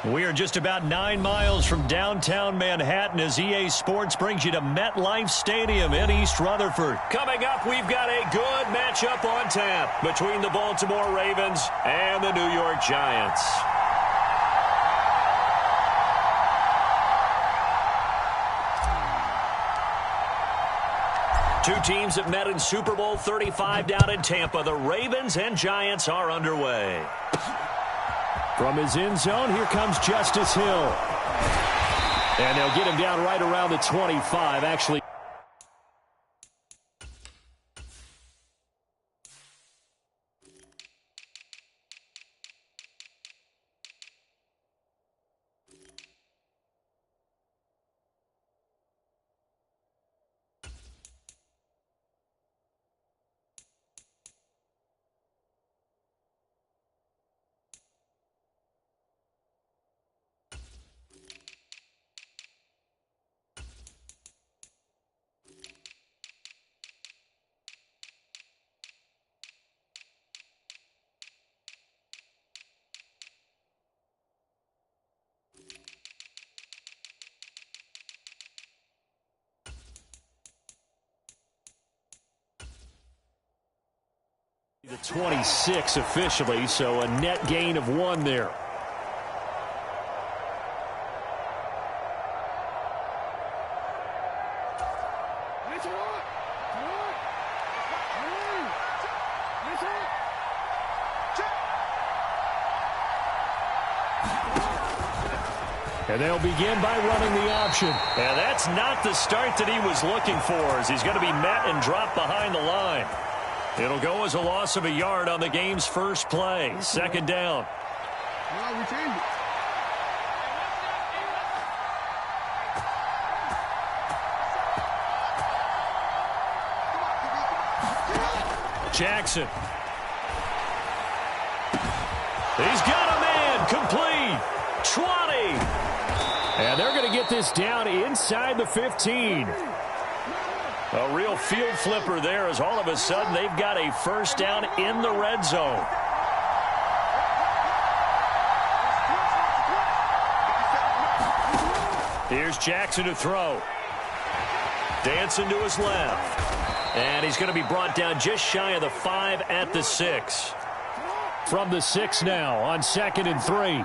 We are just about 9 miles from downtown Manhattan as EA Sports brings you to MetLife Stadium in East Rutherford. Coming up, we've got a good matchup on tap between the Baltimore Ravens and the New York Giants. Two teams that met in Super Bowl 35 down in Tampa. The Ravens and Giants are underway. From his end zone, here comes Justice Hill. And they'll get him down right around the 25, actually. The 26 officially, so a net gain of 1 there. And they'll begin by running the option. And that's not the start that he was looking for, as he's going to be met and dropped behind the line. It'll go as a loss of a yard on the game's first play. Second down. Jackson. He's got a man. Complete. 20. And they're going to get this down inside the 15. A real field flipper there, as all of a sudden they've got a first down in the red zone. Here's Jackson to throw. Dancing to his left. And he's going to be brought down just shy of the 5 at the 6. From the 6 now on 2nd and 3.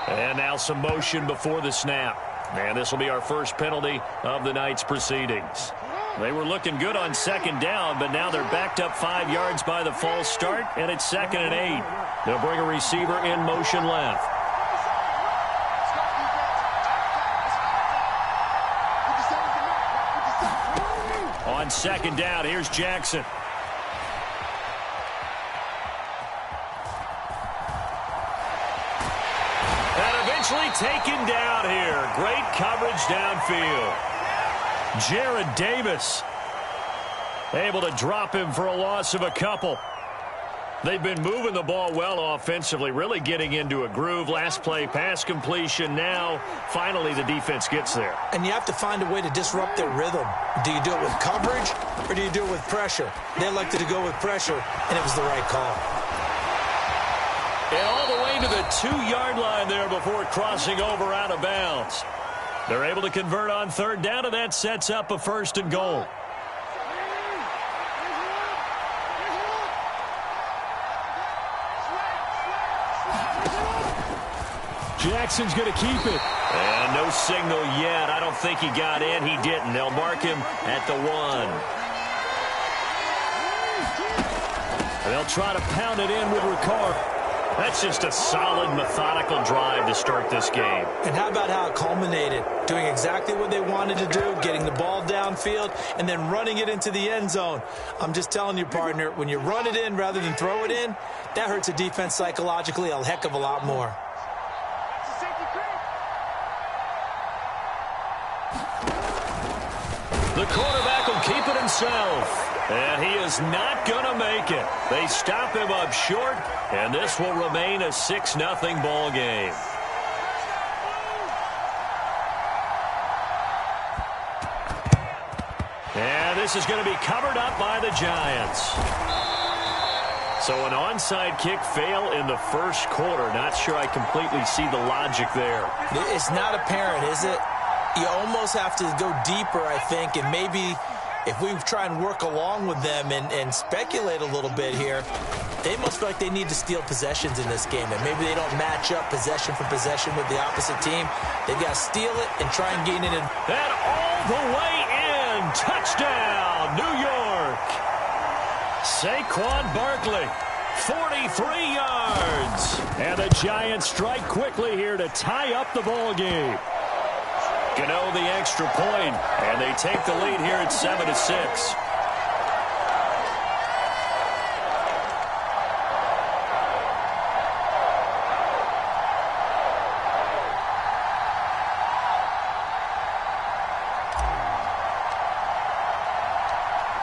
And now some motion before the snap. And this will be our first penalty of the night's proceedings. They were looking good on 2nd down, but now they're backed up 5 yards by the false start, and it's 2nd and 8. They'll bring a receiver in motion left. On 2nd down, here's Jackson. Taken down here. Great coverage downfield. Jared Davis able to drop him for a loss of a couple. They've been moving the ball well offensively, really getting into a groove. Last play, pass completion. Now, finally, the defense gets there. And you have to find a way to disrupt their rhythm. Do you do it with coverage, or do you do it with pressure? They elected to go with pressure, and it was the right call. And all the way to the 2-yard line there before crossing over out of bounds. They're able to convert on 3rd down, and that sets up a 1st and goal. Jackson's going to keep it. And no signal yet. I don't think he got in. He didn't. They'll mark him at the 1. And they'll try to pound it in with Ricard. That's just a solid, methodical drive to start this game. And how about how it culminated? Doing exactly what they wanted to do, getting the ball downfield, and then running it into the end zone. I'm just telling you, partner, when you run it in rather than throw it in, that hurts a defense psychologically a heck of a lot more. The quarterback will keep it himself. And he is not going to make it. They stop him up short, and this will remain a 6-0 ball game. And this is going to be covered up by the Giants. So an onside kick fail in the first quarter. Not sure I completely see the logic there. It's not apparent, is it? You almost have to go deeper, I think, and maybe if we try and work along with them and speculate a little bit here, they must feel like they need to steal possessions in this game, and maybe they don't match up possession for possession with the opposite team. They've got to steal it and try and gain it in. And all the way in. Touchdown, New York. Saquon Barkley, 43 yards. And the Giants strike quickly here to tie up the ball game. Gano the extra point, and they take the lead here at 7-6.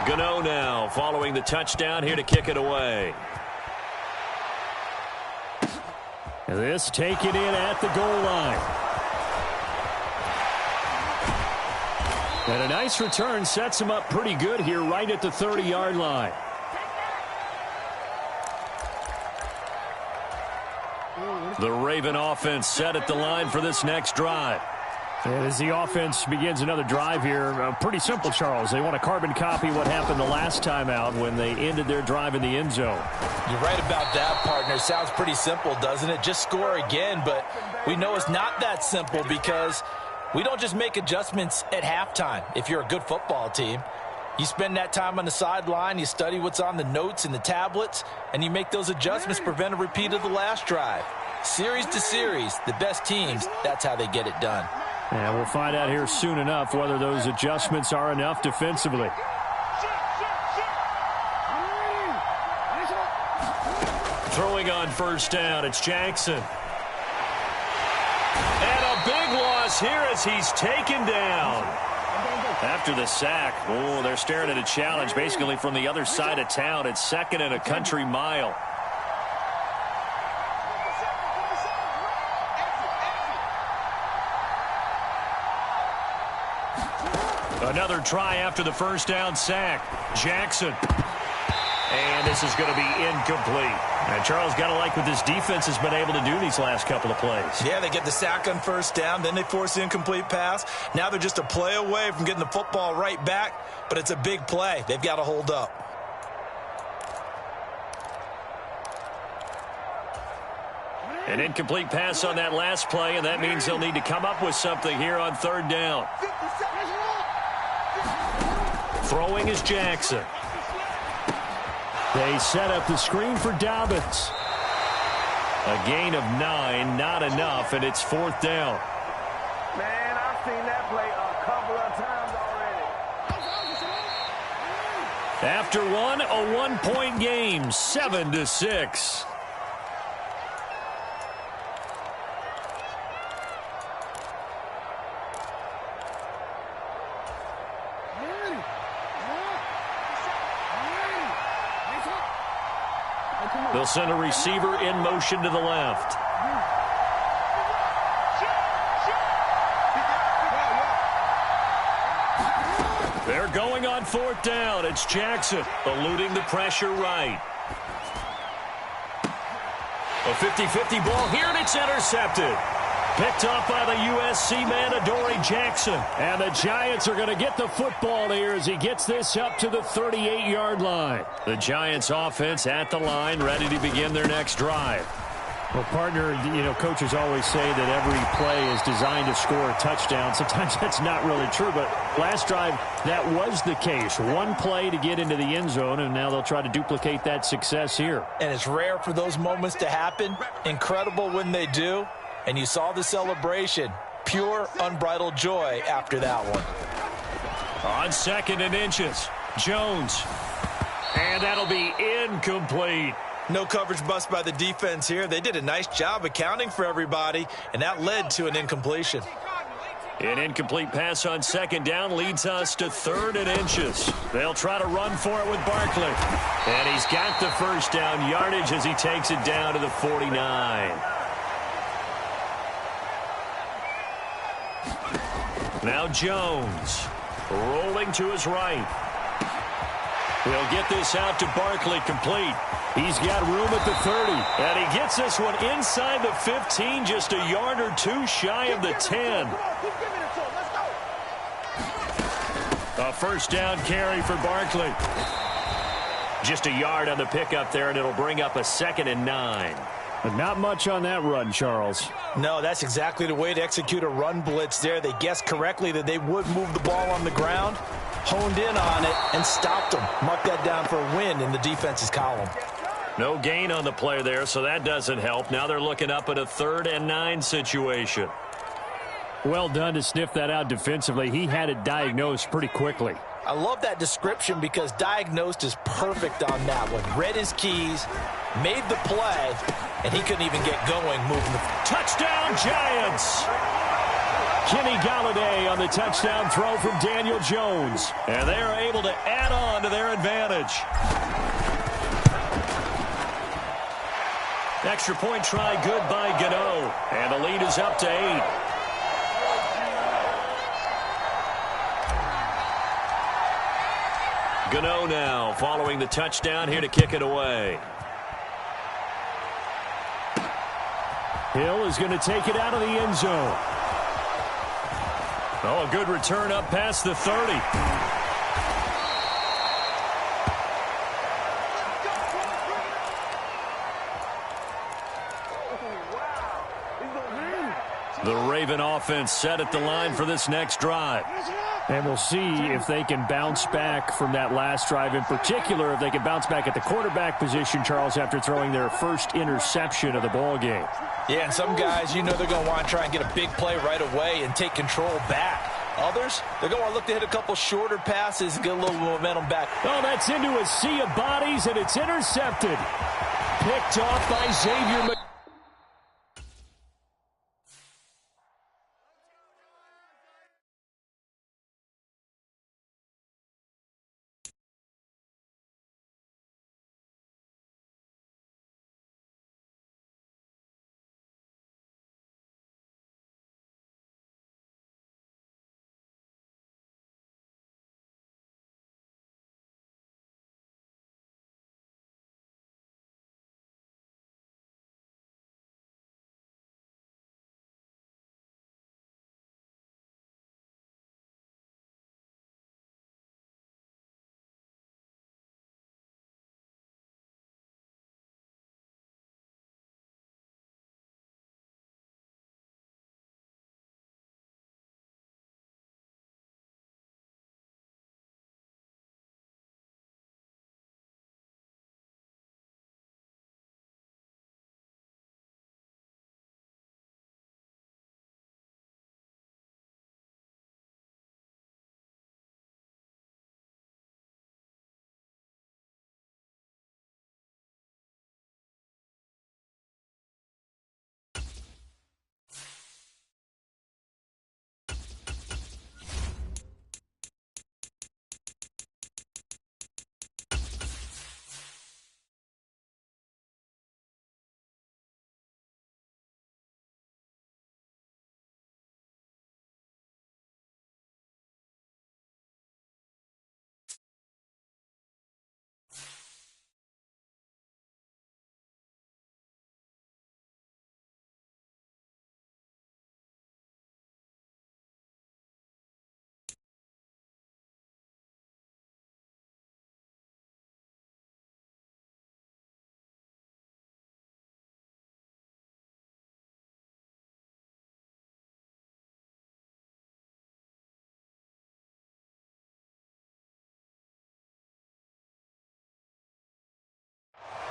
Gano now following the touchdown here to kick it away. This taken in at the goal line. And a nice return sets him up pretty good here right at the 30-yard line. The Raven offense set at the line for this next drive. And as the offense begins another drive here, pretty simple, Charles. They want to carbon copy what happened the last time out when they ended their drive in the end zone. You're right about that, partner. Sounds pretty simple, doesn't it? Just score again, but we know it's not that simple because we don't just make adjustments at halftime. If you're a good football team, you spend that time on the sideline, you study what's on the notes and the tablets, and you make those adjustments to prevent a repeat of the last drive. Series to series, the best teams, that's how they get it done. And we'll find out here soon enough whether those adjustments are enough defensively. Throwing on first down, it's Jackson. And a big loss here as he's taken down. After the sack, they're staring at a challenge basically from the other side of town. It's second and a country mile. Another try after the first down sack. Jackson. And this is going to be incomplete. And Charles, got to like what this defense has been able to do these last couple of plays. Yeah, they get the sack on first down, then they force the incomplete pass. Now they're just a play away from getting the football right back, but it's a big play. They've got to hold up. An incomplete pass on that last play, and that means they'll need to come up with something here on third down. Throwing is Jackson. They set up the screen for Dobbins. A gain of 9, not enough, and it's fourth down. Man, I've seen that play a couple of times already. After one, a one-point game, 7-6. They'll send a receiver in motion to the left. They're going on fourth down. It's Jackson eluding the pressure right. A 50-50 ball here, and it's intercepted. Picked off by the USC man, Adoree Jackson. And the Giants are going to get the football here as he gets this up to the 38-yard line. The Giants offense at the line, ready to begin their next drive. Well, partner, coaches always say that every play is designed to score a touchdown. Sometimes that's not really true, but last drive, that was the case. One play to get into the end zone, and now they'll try to duplicate that success here. And it's rare for those moments to happen. Incredible when they do. And you saw the celebration. Pure, unbridled joy after that one. On second and inches, Jones. And that'll be incomplete. No coverage bust by the defense here. They did a nice job accounting for everybody, and that led to an incompletion. An incomplete pass on second down leads us to third and inches. They'll try to run for it with Barkley. And he's got the first down yardage as he takes it down to the 49. Now Jones Rolling to his right. He'll get this out to Barkley, complete. He's got room at the 30. And he gets this one inside the 15, just a yard or two shy of the 10. A first down carry for Barkley. Just a yard on the pickup there, and it'll bring up a 2nd and 9. But not much on that run, Charles. No, that's exactly the way to execute a run blitz there. They guessed correctly that they would move the ball on the ground, honed in on it, and stopped them. Mark that down for a win in the defense's column. No gain on the play there, so that doesn't help. Now they're looking up at a 3rd and 9 situation. Well done to sniff that out defensively. He had it diagnosed pretty quickly. I love that description because diagnosed is perfect on that one. Read his keys, made the play, and he couldn't even get going moving the... Touchdown, Giants! Kenny Galladay on the touchdown throw from Daniel Jones. And they are able to add on to their advantage. Extra point try good by Gano. And the lead is up to 8. Gano now following the touchdown here to kick it away. Hill is going to take it out of the end zone. Oh, a good return up past the 30. The Raven offense set at the line for this next drive. And we'll see if they can bounce back from that last drive. In particular, if they can bounce back at the quarterback position, Charles, after throwing their first interception of the ball game. Yeah, and some guys, you know they're going to want to try and get a big play right away and take control back. Others, they're going to want to look to hit a couple shorter passes and get a little momentum back. Oh, that's into a sea of bodies, and it's intercepted. Picked off by Xavier McKinney.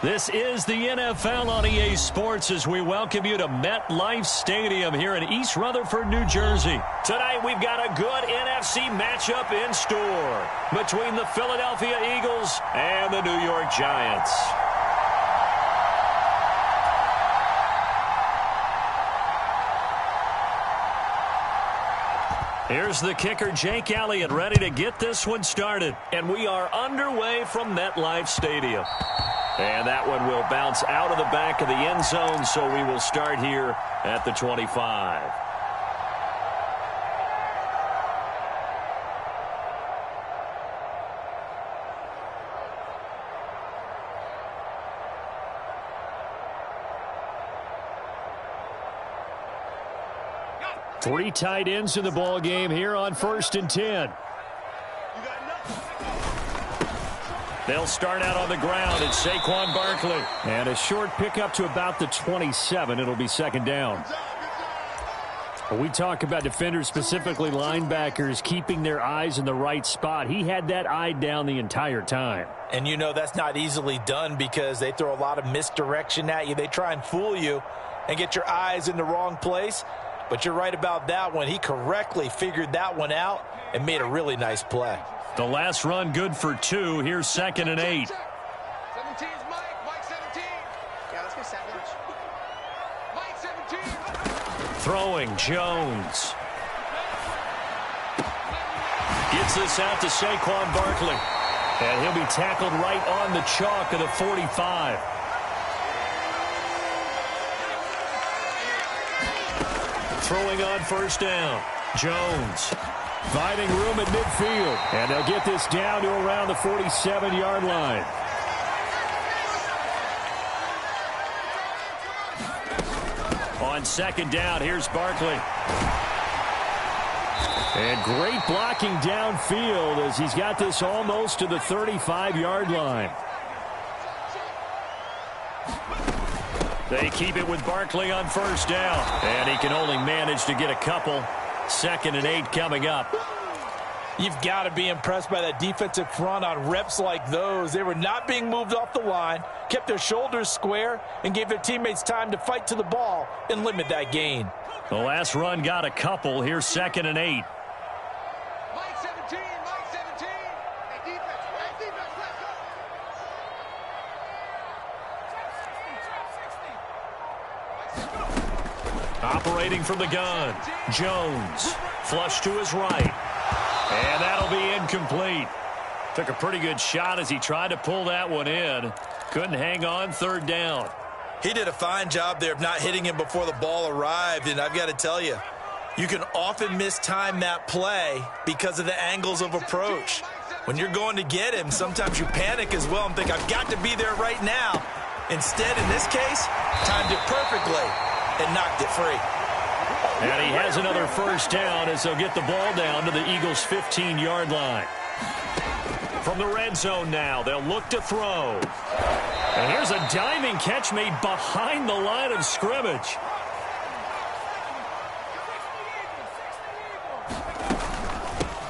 This is the NFL on EA Sports as we welcome you to MetLife Stadium here in East Rutherford, New Jersey. Tonight we've got a good NFC matchup in store between the Philadelphia Eagles and the New York Giants. Here's the kicker, Jake Elliott, ready to get this one started. And we are underway from MetLife Stadium. And that one will bounce out of the back of the end zone, so we will start here at the 25. Three tight ends in the ball game here on 1st and 10. They'll start out on the ground. It's Saquon Barkley. And a short pickup to about the 27. It'll be 2nd down. We talk about defenders, specifically linebackers, keeping their eyes in the right spot. He had that eye down the entire time. And you know that's not easily done because they throw a lot of misdirection at you. They try and fool you and get your eyes in the wrong place. But you're right about that one. He correctly figured that one out and made a really nice play. The last run good for 2. Here's 2nd and 8. 17 is Mike. Mike 17. Yeah, let's go 7. Mike 17. Throwing, Jones. Gets this out to Saquon Barkley. And he'll be tackled right on the chalk of the 45. Throwing on 1st down. Jones. Finding room at midfield. And they'll get this down to around the 47-yard line. On 2nd down, here's Barkley. And great blocking downfield as he's got this almost to the 35-yard line. They keep it with Barkley on 1st down. And he can only manage to get a couple. 2nd and 8 coming up. You've got to be impressed by that defensive front on reps like those. They were not being moved off the line, kept their shoulders square, and gave their teammates time to fight to the ball and limit that gain. The last run got a couple. Here's 2nd and 8. Mike 17. Mike 17. Hey, defense. Hey, defense. Let's go. Operating from the gun. Jones. Flush to his right. And that'll be incomplete. Took a pretty good shot as he tried to pull that one in. Couldn't hang on. 3rd down. He did a fine job there of not hitting him before the ball arrived, and I've got to tell you, you can often mistime that play because of the angles of approach. When you're going to get him, sometimes you panic as well and think, I've got to be there right now. Instead, in this case, timed it perfectly and knocked it free. And he has another 1st down as they'll get the ball down to the Eagles' 15-yard line. From the red zone now, they'll look to throw. And here's a diving catch made behind the line of scrimmage.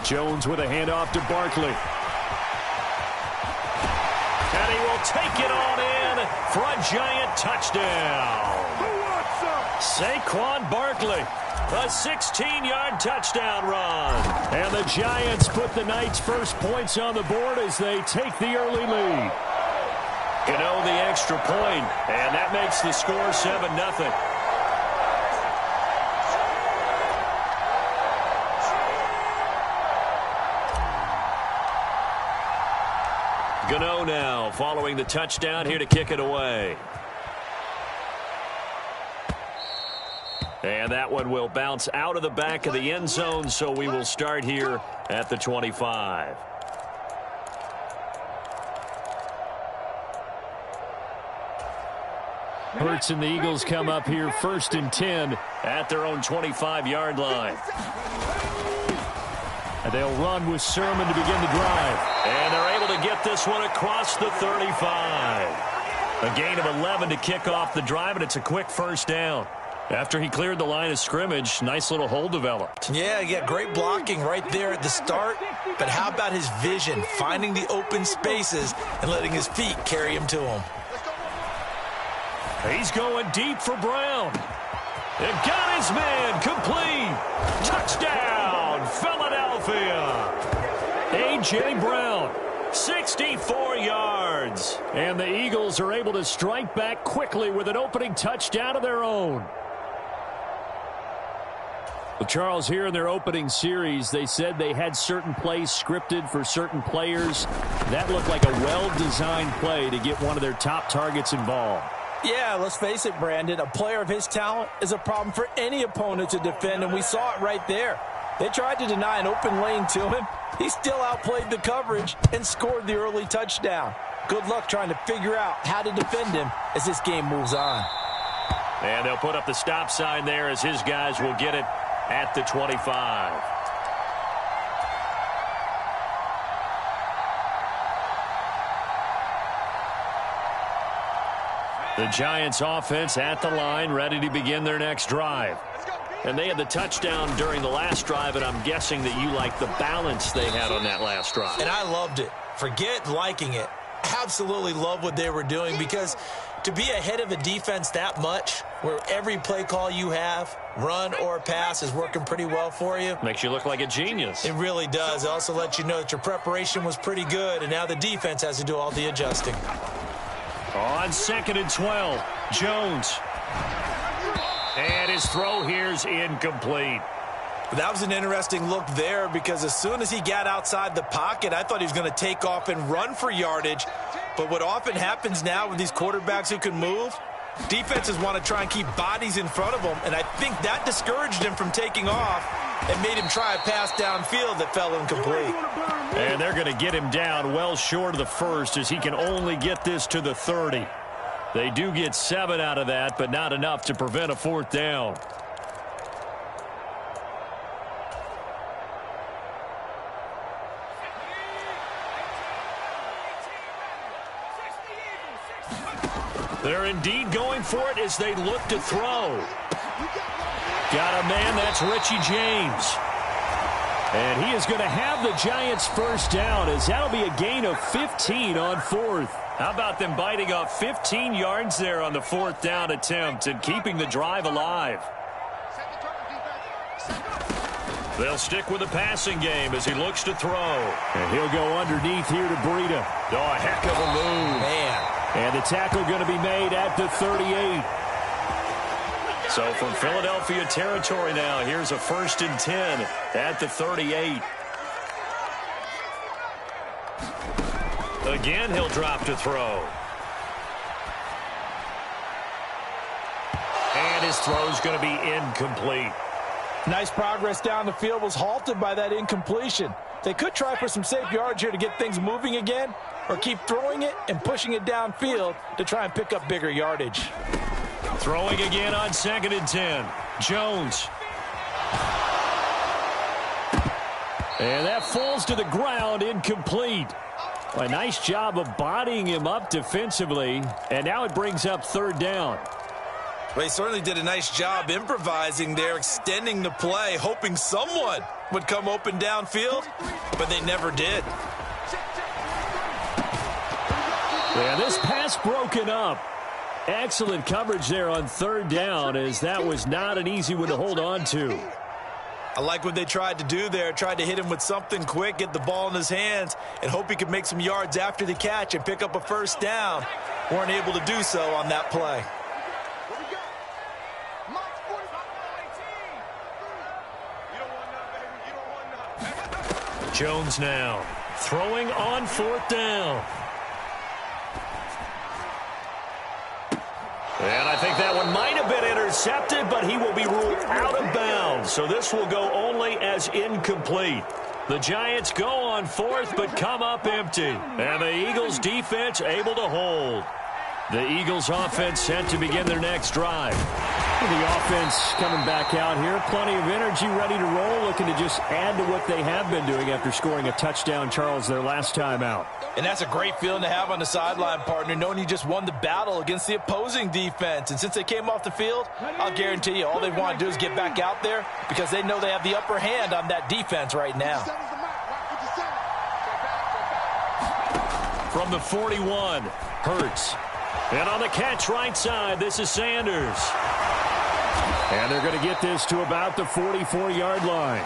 Jones with a handoff to Barkley. And he will take it on in for a giant touchdown. Saquon Barkley, a 16-yard touchdown run. And the Giants put the night's first points on the board as they take the early lead. You know, the extra point, and that makes the score 7-0. Gano now following the touchdown here to kick it away. And that one will bounce out of the back of the end zone, so we will start here at the 25. Hurts and the Eagles come up here 1st and 10 at their own 25-yard line. And they'll run with Sermon to begin the drive. And they're able to get this one across the 35. A gain of 11 to kick off the drive, and it's a quick 1st down. After he cleared the line of scrimmage, nice little hole developed. Yeah, great blocking right there at the start. But how about his vision, finding the open spaces and letting his feet carry him to him? He's going deep for Brown. They've got his man complete. Touchdown, Philadelphia. A.J. Brown, 64 yards. And the Eagles are able to strike back quickly with an opening touchdown of their own. Well, Charles, here in their opening series, they said they had certain plays scripted for certain players. That looked like a well-designed play to get one of their top targets involved. Yeah, let's face it, Brandon. A player of his talent is a problem for any opponent to defend, and we saw it right there. They tried to deny an open lane to him. He still outplayed the coverage and scored the early touchdown. Good luck trying to figure out how to defend him as this game moves on. And they'll put up the stop sign there as his guys will get it at the 25. The Giants offense at the line, ready to begin their next drive. And they had the touchdown during the last drive, and I'm guessing that you like the balance they had on that last drive. And I loved it. Forget liking it. Absolutely love what they were doing, because to be ahead of a defense that much, where every play call you have, run or pass, is working pretty well for you. Makes you look like a genius. It really does. It also lets you know that your preparation was pretty good, and now the defense has to do all the adjusting. On 2nd and 12, Jones. And his throw here's incomplete. That was an interesting look there, because as soon as he got outside the pocket, I thought he was going to take off and run for yardage. But what often happens now with these quarterbacks who can move, defenses want to try and keep bodies in front of them, and I think that discouraged him from taking off and made him try a pass downfield that fell incomplete. And they're going to get him down well short of the first, as he can only get this to the 30. They do get 7 out of that, but not enough to prevent a 4th down. They're indeed going for it as they look to throw. Got a man, that's Richie James. And he is going to have the Giants' first down, as that'll be a gain of 15 on 4th. How about them biting off 15 yards there on the 4th down attempt and keeping the drive alive? They'll stick with the passing game as he looks to throw. And he'll go underneath here to Breida. Oh, a heck of a move. Man. And the tackle going to be made at the 38. So from Philadelphia territory now, here's a 1st and 10 at the 38. Again, he'll drop to throw. And his throw's going to be incomplete. Nice progress down the field, was halted by that incompletion. They could try for some safe yards here to get things moving again, or keep throwing it and pushing it downfield to try and pick up bigger yardage. Throwing again on 2nd and 10. Jones. And that falls to the ground, incomplete. A nice job of bodying him up defensively, and now it brings up 3rd down. Well, he certainly did a nice job improvising there, extending the play, hoping someone would come open downfield, but they never did. Yeah, this pass broken up. Excellent coverage there on 3rd down, as that was not an easy one to hold on to. I like what they tried to do there, tried to hit him with something quick, get the ball in his hands, and hope he could make some yards after the catch and pick up a 1st down. Weren't able to do so on that play. Jones now throwing on 4th down. And I think that one might have been intercepted, but he will be ruled out of bounds. So this will go only as incomplete. The Giants go on 4th, but come up empty. And the Eagles defense able to hold. The Eagles offense set to begin their next drive. The offense coming back out here. Plenty of energy, ready to roll, looking to just add to what they have been doing after scoring a touchdown, Charles, their last time out. And that's a great feeling to have on the sideline, partner, knowing you just won the battle against the opposing defense. And since they came off the field, I'll guarantee you all they want to do is get back out there, because they know they have the upper hand on that defense right now. From the 41, Hurts. And on the catch right side, this is Sanders. And they're going to get this to about the 44-yard line.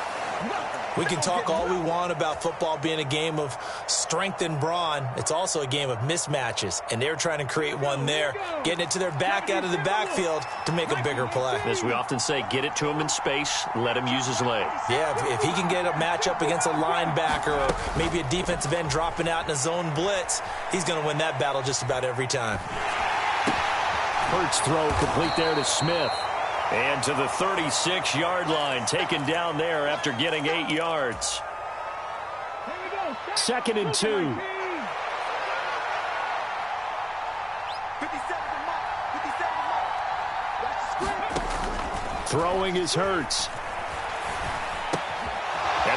We can talk all we want about football being a game of strength and brawn. It's also a game of mismatches, and they're trying to create one there, getting it to their back out of the backfield to make a bigger play. As we often say, get it to him in space, let him use his legs. Yeah, if he can get a matchup against a linebacker or maybe a defensive end dropping out in a zone blitz, he's going to win that battle just about every time. Hurts throw complete there to Smith. And to the 36-yard line, taken down there after getting 8 yards. 2nd and 2. Throwing is Hurts.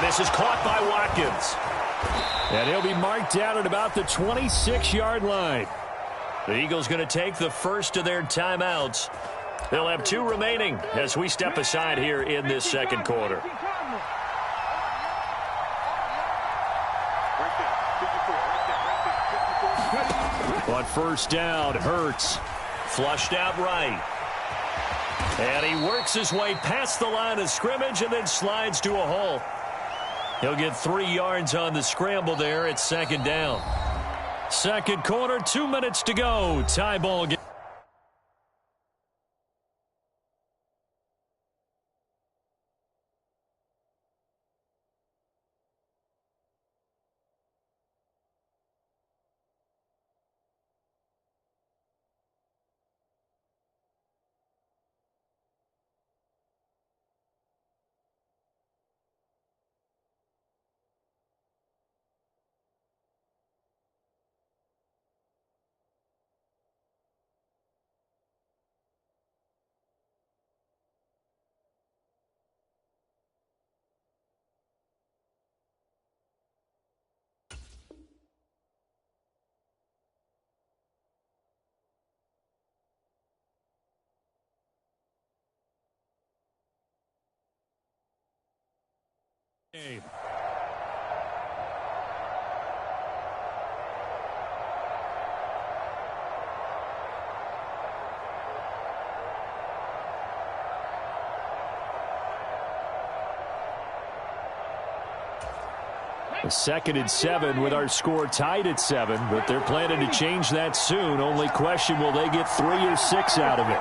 This is caught by Watkins. And he'll be marked down at about the 26-yard line. The Eagles going to take the first of their timeouts. They'll have 2 remaining as we step aside here in this second quarter. On first down, Hurts. Flushed out right. And he works his way past the line of scrimmage and then slides to a hole. He'll get 3 yards on the scramble there at second down. Second quarter, 2 minutes to go. Tie ball game. Game. A 2nd and 7 with our score tied at 7, but they're planning to change that soon. Only question, will they get 3 or 6 out of it?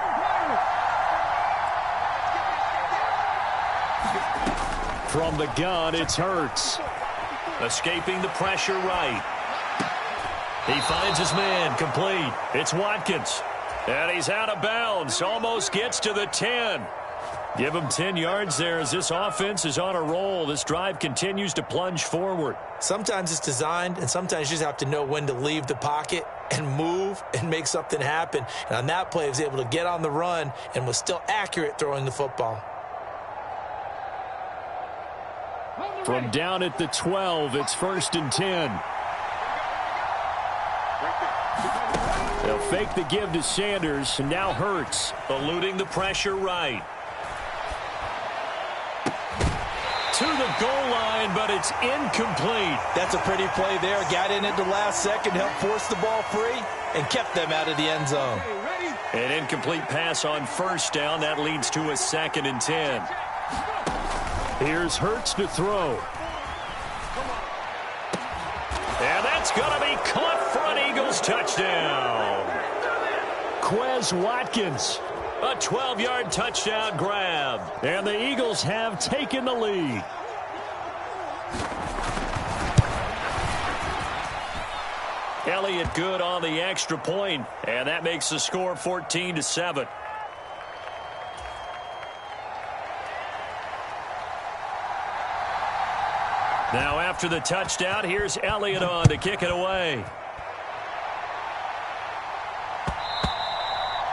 From the gun, it's Hurts. Escaping the pressure right. He finds his man, complete. It's Watkins. And he's out of bounds. Almost gets to the 10. Give him 10 yards there as this offense is on a roll. This drive continues to plunge forward. Sometimes it's designed, and sometimes you just have to know when to leave the pocket and move and make something happen. And on that play, he was able to get on the run and was still accurate throwing the football. From down at the 12, it's 1st and 10. They'll fake the give to Sanders, and now Hurts. Eluding the pressure right. To the goal line, but it's incomplete. That's a pretty play there. Got in at the last second, helped force the ball free, and kept them out of the end zone. An incomplete pass on first down. That leads to a 2nd and 10. Here's Hurts to throw. And that's going to be caught for an Eagles touchdown. Quez Watkins. A 12-yard touchdown grab. And the Eagles have taken the lead. Elliott good on the extra point, and that makes the score 14-7. Now after the touchdown, here's Elliott on to kick it away.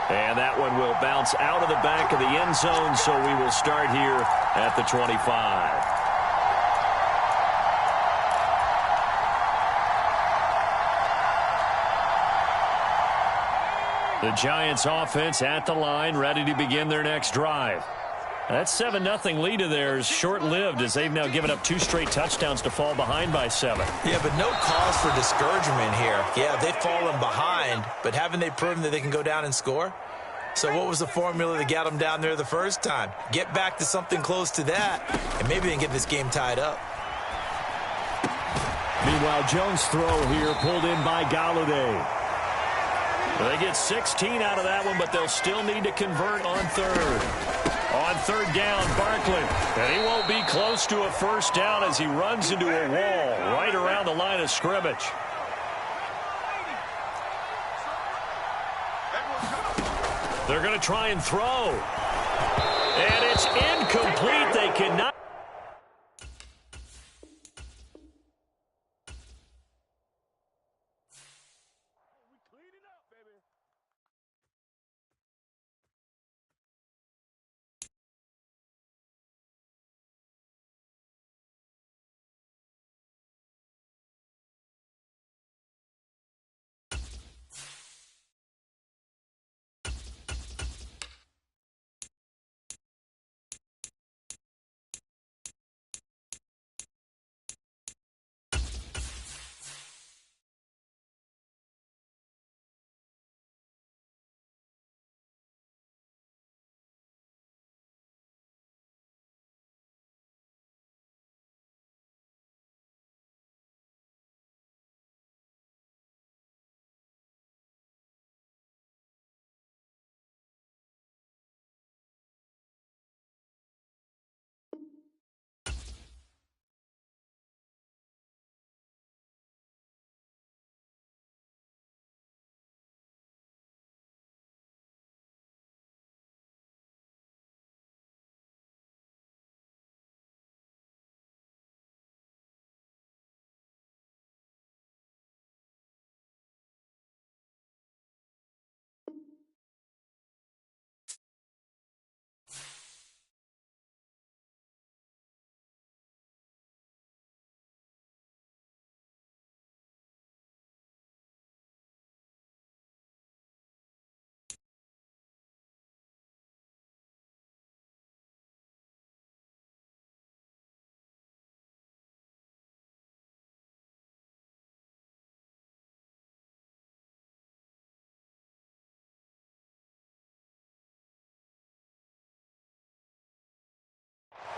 And that one will bounce out of the back of the end zone, so we will start here at the 25. The Giants offense at the line, ready to begin their next drive. That 7-0 lead of theirs short-lived as they've now given up 2 straight touchdowns to fall behind by 7. Yeah, but no cause for discouragement here. Yeah, they've fallen behind, but haven't they proven that they can go down and score? So what was the formula that got them down there the first time? Get back to something close to that, and maybe they can get this game tied up. Meanwhile, Jones' throw here pulled in by Galladay. Well, they get 16 out of that one, but they'll still need to convert on third. On third down, Barkley. And he won't be close to a first down as he runs into a wall right around the line of scrimmage. They're going to try and throw. And it's incomplete. They cannot.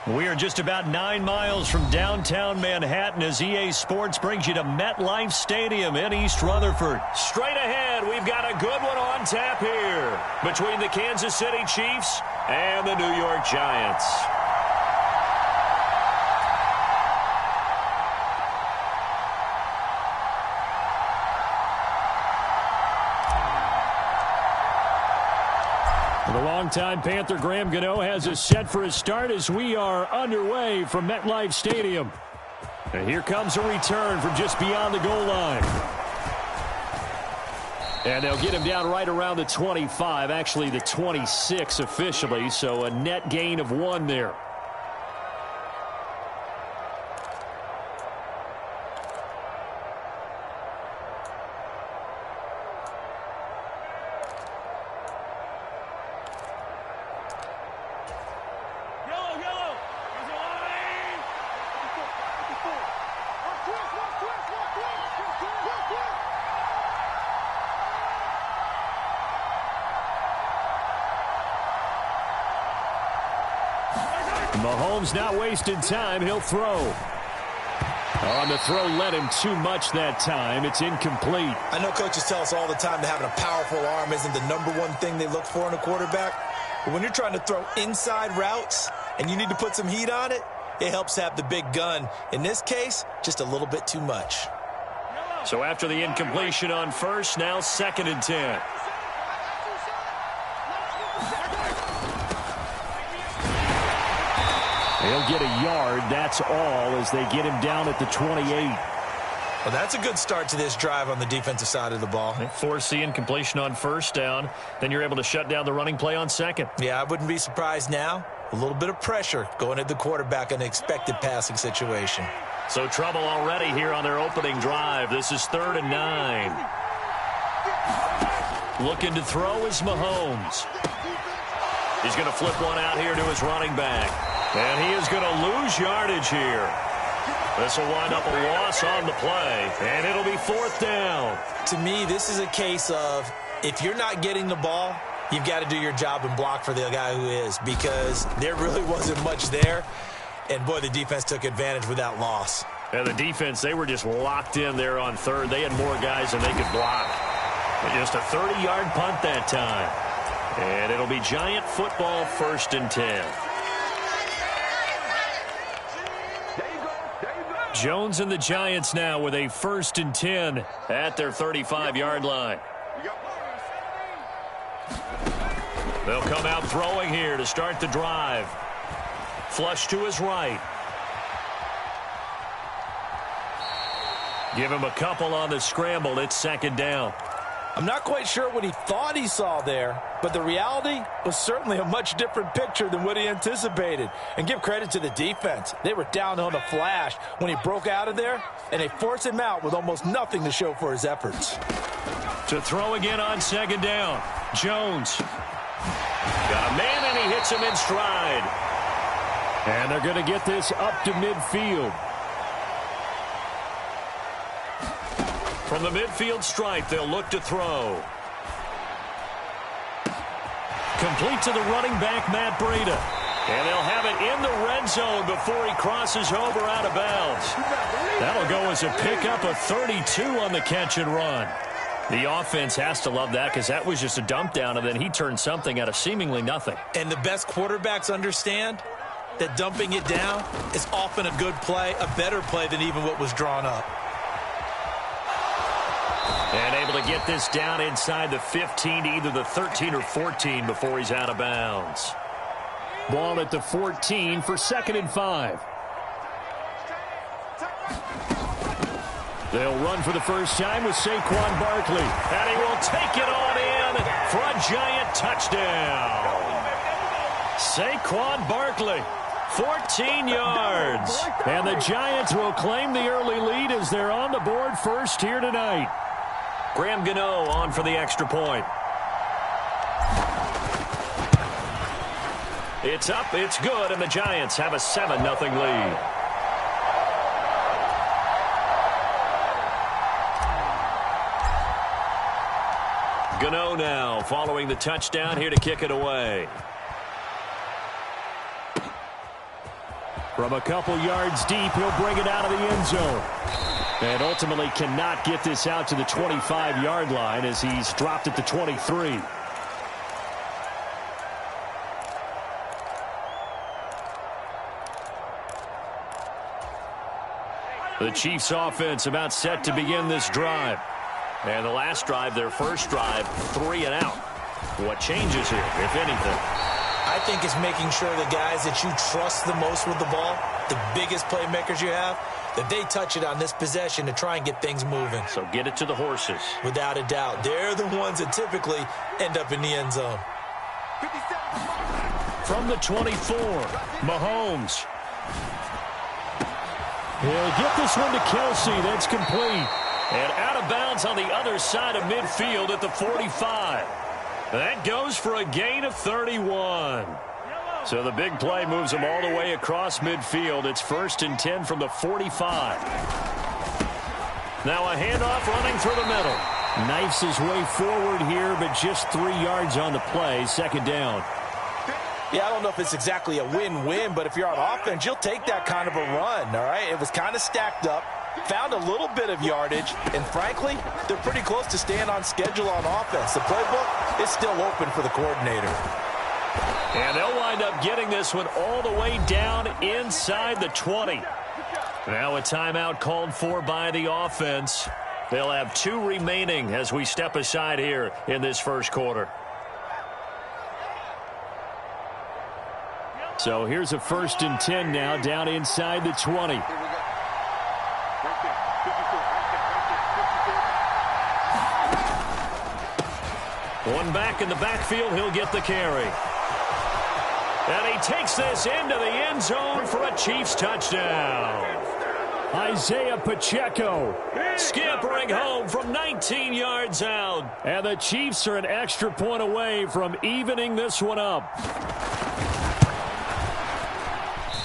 We are just about 9 miles from downtown Manhattan as EA Sports brings you to MetLife Stadium in East Rutherford. Straight ahead, we've got a good one on tap here between the Kansas City Chiefs and the New York Giants. The longtime Panther Graham Gano has us set for his start as we are underway from MetLife Stadium. And here comes a return from just beyond the goal line. And they'll get him down right around the 25, actually the 26 officially, so a net gain of 1 there. Mahomes not wasting time. He'll throw. On the throw, led him too much that time. It's incomplete. I know coaches tell us all the time that having a powerful arm isn't the #1 thing they look for in a quarterback. But when you're trying to throw inside routes and you need to put some heat on it, it helps have the big gun. In this case, just a little bit too much. So after the incompletion on first, now 2nd and 10. He'll get a yard, that's all, as they get him down at the 28. Well, that's a good start to this drive on the defensive side of the ball. They force the incompletion on first down. Then you're able to shut down the running play on second. Yeah, I wouldn't be surprised now. A little bit of pressure going at the quarterback in an expected passing situation. So trouble already here on their opening drive. This is 3rd and 9. Looking to throw is Mahomes. He's going to flip one out here to his running back. And he is going to lose yardage here. This will wind up a loss on the play, and it'll be 4th down. To me, this is a case of if you're not getting the ball, you've got to do your job and block for the guy who is, because there really wasn't much there. And, boy, the defense took advantage with that loss. And the defense, they were just locked in there on third. They had more guys than they could block. But just a 30-yard punt that time. And it'll be Giant football, 1st and 10. Jones and the Giants now with a 1st and 10 at their 35-yard line. They'll come out throwing here to start the drive. Flush to his right. Give him a couple on the scramble. It's 2nd down. I'm not quite sure what he thought he saw there, but the reality was certainly a much different picture than what he anticipated. And give credit to the defense. They were down on a flash when he broke out of there, and they forced him out with almost nothing to show for his efforts. To throw again on 2nd down. Jones. Got a man, and he hits him in stride. And they're going to get this up to midfield. From the midfield stripe, they'll look to throw. Complete to the running back, Matt Breida. And they'll have it in the red zone before he crosses over out of bounds. That'll go as a pickup of 32 on the catch and run. The offense has to love that because that was just a dump down, and then he turned something out of seemingly nothing. And the best quarterbacks understand that dumping it down is often a good play, a better play than even what was drawn up. And able to get this down inside the 15 to either the 13 or 14 before he's out of bounds. Ball at the 14 for 2nd and 5. They'll run for the first time with Saquon Barkley. And he will take it on in for a Giant touchdown. Saquon Barkley, 14 yards. And the Giants will claim the early lead as they're on the board first here tonight. Graham Gano on for the extra point. It's up, it's good, and the Giants have a 7-0 lead. Gano now following the touchdown here to kick it away. From a couple yards deep, he'll bring it out of the end zone. And ultimately cannot get this out to the 25-yard line as he's dropped at the 23. The Chiefs offense about set to begin this drive. And the last drive, their first drive, 3 and out. What changes here, if anything? I think it's making sure the guys that you trust the most with the ball, the biggest playmakers you have, that they touch it on this possession to try and get things moving. So get it to the horses. Without a doubt. They're the ones that typically end up in the end zone. From the 24, Mahomes. He'll get this one to Kelsey. That's complete. And out of bounds on the other side of midfield at the 45. That goes for a gain of 31. So the big play moves them all the way across midfield. It's 1st and 10 from the 45. Now a handoff running through the middle. Knifes his way forward here, but just 3 yards on the play. 2nd down. Yeah, I don't know if it's exactly a win-win, but if you're on offense, you'll take that kind of a run, all right? It was kind of stacked up, found a little bit of yardage, and frankly, they're pretty close to staying on schedule on offense. The playbook is still open for the coordinator. And they'll wind up getting this one all the way down inside the 20. Now a timeout called for by the offense. They'll have 2 remaining as we step aside here in this first quarter. So here's a 1st and 10 now down inside the 20. One back in the backfield, he'll get the carry. And he takes this into the end zone for a Chiefs touchdown. Isaiah Pacheco Scampering home from 19 yards out. And the Chiefs are an extra point away from evening this one up.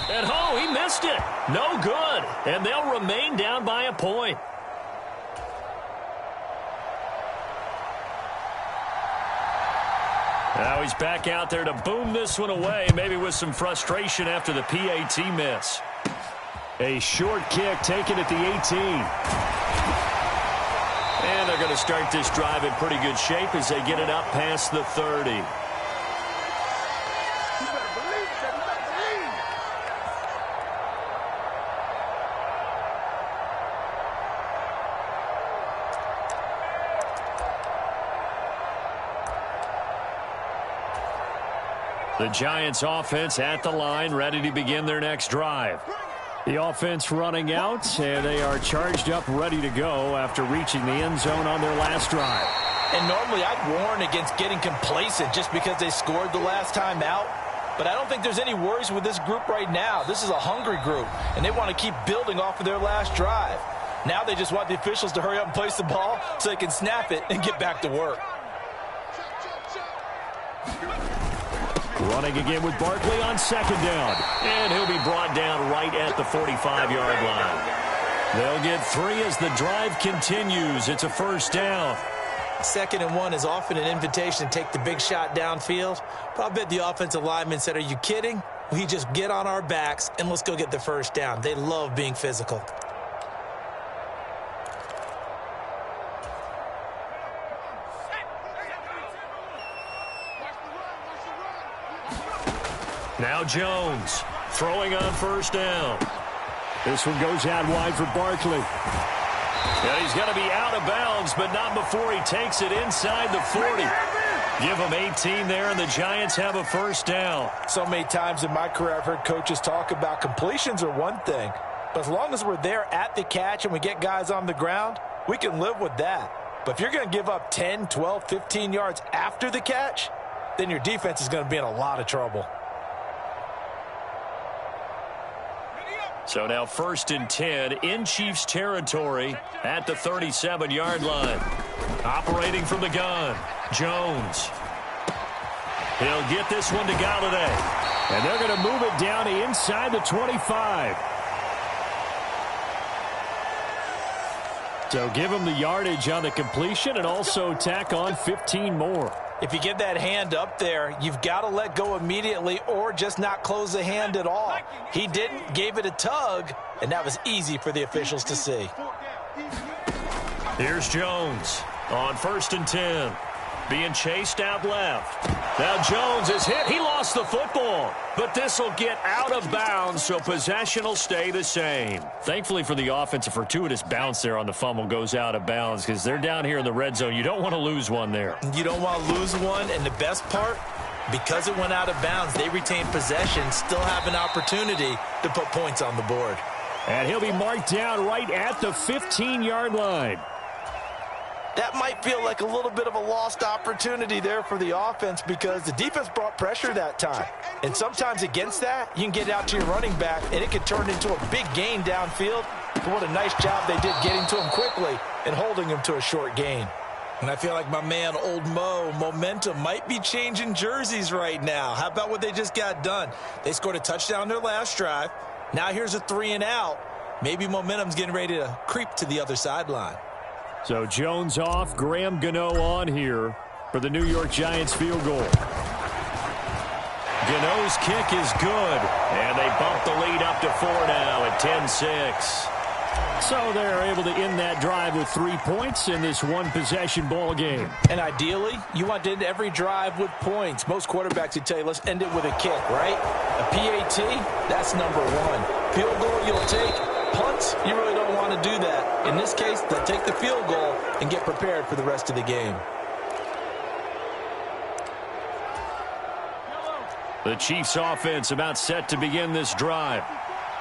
And oh, he missed it. No good. And they'll remain down by a point. Now he's back out there to boom this one away, maybe with some frustration after the PAT miss. A short kick taken at the 18. And they're going to start this drive in pretty good shape as they get it up past the 30. The Giants offense at the line, ready to begin their next drive. The offense running out, and they are charged up, ready to go after reaching the end zone on their last drive. And normally I'd warn against getting complacent just because they scored the last time out. But I don't think there's any worries with this group right now. This is a hungry group, and they want to keep building off of their last drive. Now they just want the officials to hurry up and place the ball so they can snap it and get back to work. Running again with Barkley on 2nd down. And he'll be brought down right at the 45-yard line. They'll get 3 as the drive continues. It's a 1st down. 2nd and 1 is often an invitation to take the big shot downfield. But I bet the offensive lineman said, are you kidding? We just get on our backs and let's go get the 1st down. They love being physical. Now Jones throwing on 1st down. This one goes out wide for Barkley. And he's going to be out of bounds, but not before he takes it inside the 40. Give him 18 there, and the Giants have a 1st down. So many times in my career I've heard coaches talk about completions are one thing. But as long as we're there at the catch and we get guys on the ground, we can live with that. But if you're going to give up 10, 12, 15 yards after the catch, then your defense is going to be in a lot of trouble. So now 1st and 10 in Chiefs territory at the 37-yard line. Operating from the gun, Jones. He'll get this one to Galladay. And they're going to move it down to inside the 25. So give him the yardage on the completion and also tack on 15 more. If you get that hand up there, you've got to let go immediately or just not close the hand at all. He didn't, gave it a tug, and that was easy for the officials to see. Here's Jones on 1st and 10. Being chased out left. Now Jones is hit. He lost the football. But this will get out of bounds, so possession will stay the same. Thankfully for the offense, a fortuitous bounce there on the fumble goes out of bounds because they're down here in the red zone. You don't want to lose one there. You don't want to lose one, and the best part, because it went out of bounds, they retain possession, still have an opportunity to put points on the board. And he'll be marked down right at the 15-yard line. That might feel like a little bit of a lost opportunity there for the offense because the defense brought pressure that time. And sometimes against that, you can get out to your running back, and it could turn into a big gain downfield. But what a nice job they did getting to him quickly and holding him to a short gain. And I feel like my man, Old Mo, momentum might be changing jerseys right now. How about what they just got done? They scored a touchdown their last drive. Now here's a 3-and-out. Maybe momentum's getting ready to creep to the other sideline. So Jones off, Graham Gano on here for the New York Giants field goal. Gano's kick is good, and they bump the lead up to 4 now at 10-6. So they're able to end that drive with 3 points in this one-possession ball game. And ideally, you want to end every drive with points. Most quarterbacks would tell you, let's end it with a kick, right? A PAT, that's number one. Field goal you'll take. Punts, you really don't want to do that. In this case, they'll take the field goal and get prepared for the rest of the game. The Chiefs offense about set to begin this drive.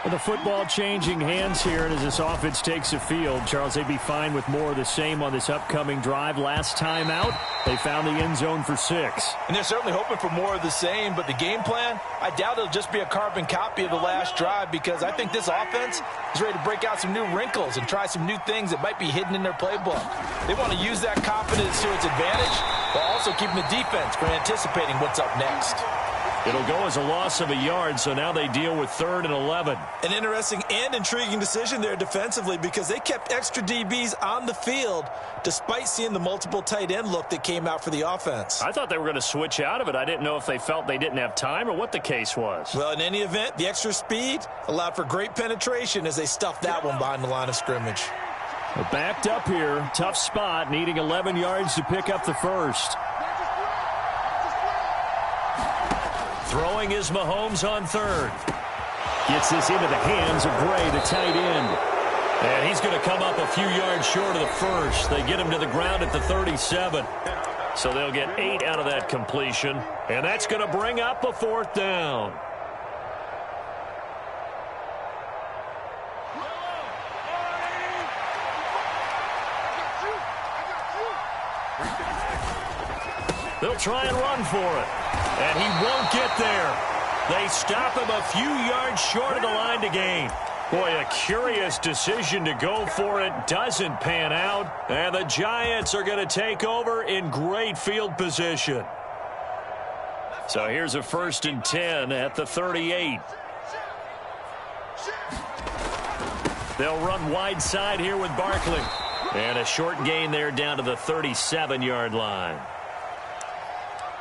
With the football changing hands here, and as this offense takes the field, Charles, they'd be fine with more of the same on this upcoming drive. Last time out, they found the end zone for 6. And they're certainly hoping for more of the same, but the game plan, I doubt it'll just be a carbon copy of the last drive because I think this offense is ready to break out some new wrinkles and try some new things that might be hidden in their playbook. They want to use that confidence to its advantage while also keeping the defense from anticipating what's up next. It'll go as a loss of a yard, so now they deal with 3rd and 11. An interesting and intriguing decision there defensively because they kept extra DBs on the field despite seeing the multiple tight end look that came out for the offense. I thought they were going to switch out of it. I didn't know if they felt they didn't have time or what the case was. Well, in any event, the extra speed allowed for great penetration as they stuffed that one behind the line of scrimmage. Well, backed up here, tough spot, needing 11 yards to pick up the first. Throwing is Mahomes on 3rd. Gets this into the hands of Gray, the tight end. And he's going to come up a few yards short of the first. They get him to the ground at the 37. So they'll get 8 out of that completion. And that's going to bring up a 4th down. They'll try and run for it. And he won't get there. They stop him a few yards short of the line to gain. Boy, a curious decision to go for it. Doesn't pan out. And the Giants are going to take over in great field position. So here's a 1st and 10 at the 38. They'll run wide side here with Barkley. And a short gain there down to the 37-yard line.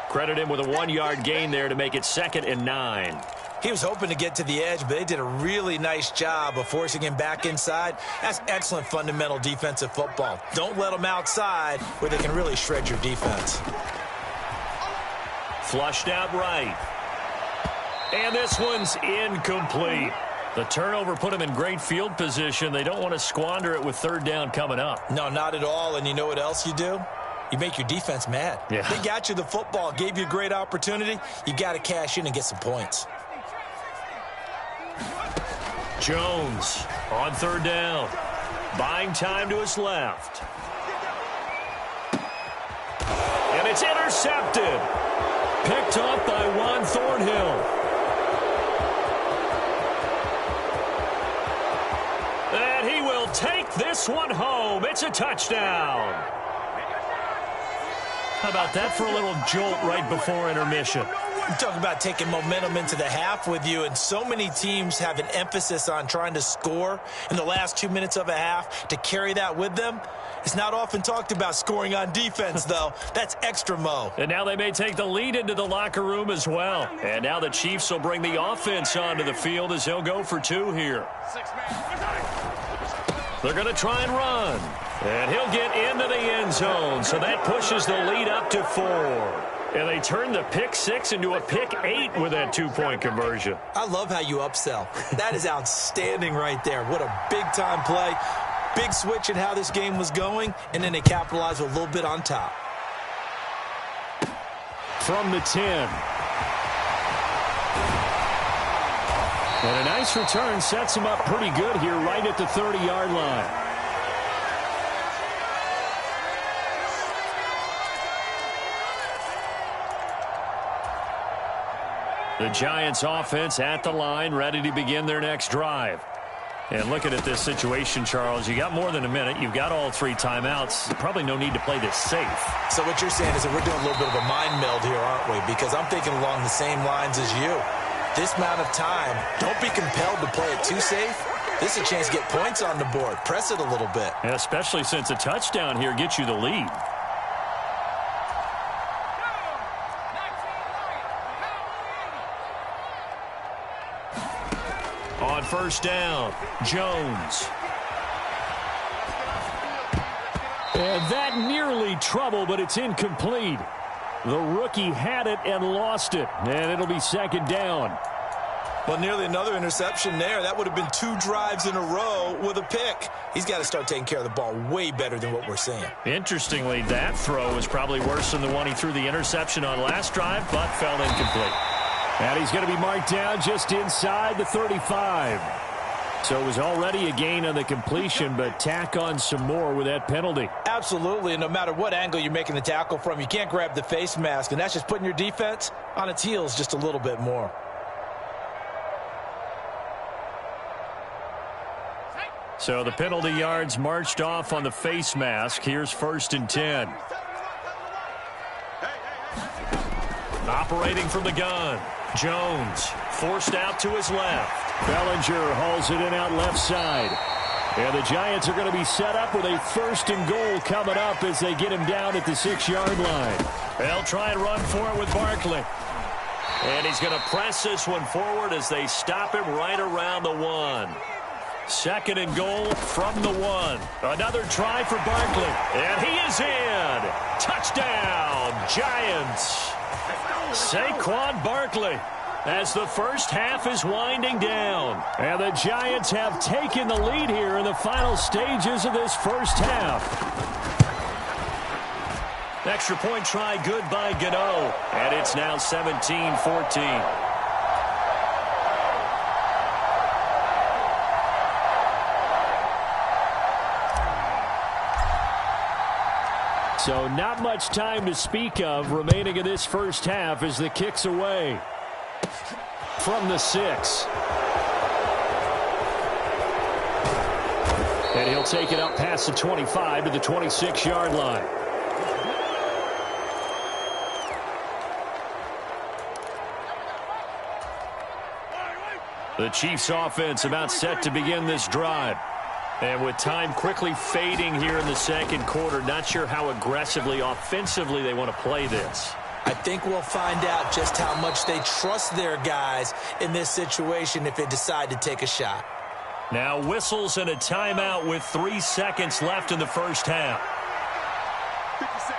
Credit him with a 1-yard gain there to make it 2nd and 9. He was hoping to get to the edge, but they did a really nice job of forcing him back inside. That's excellent fundamental defensive football. Don't let them outside where they can really shred your defense. Flushed out right. And this one's incomplete. The turnover put him in great field position. They don't want to squander it with 3rd down coming up. No, not at all. And you know what else you do? You make your defense mad. Yeah. They got you the football, gave you a great opportunity. You got to cash in and get some points. Jones on 3rd down. Buying time to his left. And it's intercepted. Picked off by Juan Thornhill. And he will take this one home. It's a touchdown. How about that for a little jolt right before intermission? You talk about taking momentum into the half with you, and so many teams have an emphasis on trying to score in the last 2 minutes of a half to carry that with them. It's not often talked about scoring on defense, though. That's extra mo. And now they may take the lead into the locker room as well. And now the Chiefs will bring the offense onto the field as he'll go for 2 here. They're going to try and run. And he'll get into the end zone. So that pushes the lead up to 4. And they turn the pick 6 into a pick 8 with that 2-point conversion. I love how you upsell. That is outstanding right there. What a big-time play. Big switch in how this game was going, and then they capitalized a little bit on top. From the 10. And a nice return sets him up pretty good here right at the 30-yard line. The Giants offense at the line, ready to begin their next drive. And looking at this situation, Charles, you got more than a minute. You've got all 3 timeouts. Probably no need to play this safe. So what you're saying is that we're doing a little bit of a mind meld here, aren't we? Because I'm thinking along the same lines as you. This amount of time, don't be compelled to play it too safe. This is a chance to get points on the board. Press it a little bit. And especially since a touchdown here gets you the lead. On first down, Jones. And that nearly trouble, but it's incomplete. The rookie had it and lost it, and it'll be second down. Well, nearly another interception there. That would have been 2 drives in a row with a pick. He's got to start taking care of the ball way better than what we're seeing. Interestingly, that throw was probably worse than the one he threw the interception on last drive, but fell incomplete. And he's going to be marked down just inside the 35. So it was already a gain on the completion, but tack on some more with that penalty. Absolutely, and no matter what angle you're making the tackle from, you can't grab the face mask, and that's just putting your defense on its heels just a little bit more. So the penalty yards marched off on the face mask. Here's first and 10. Operating from the gun. Jones forced out to his left. Bellinger hauls it in out left side. And the Giants are going to be set up with a first and goal coming up as they get him down at the 6-yard line. They'll try and run for it with Barkley. And he's going to press this one forward as they stop him right around the 1. Second and goal from the 1. Another try for Barkley. And he is in. Touchdown, Giants. Saquon Barkley as the first half is winding down. And the Giants have taken the lead here in the final stages of this first half. Extra point try good by Gano. And it's now 17-14. So not much time to speak of remaining in this first half as the kick's away. From the 6. And he'll take it up past the 25 to the 26-yard line. The Chiefs offense about set to begin this drive. And with time quickly fading here in the second quarter, not sure how aggressively, offensively they want to play this. I think we'll find out just how much they trust their guys in this situation if they decide to take a shot. Now whistles and a timeout with 3 seconds left in the first half. 50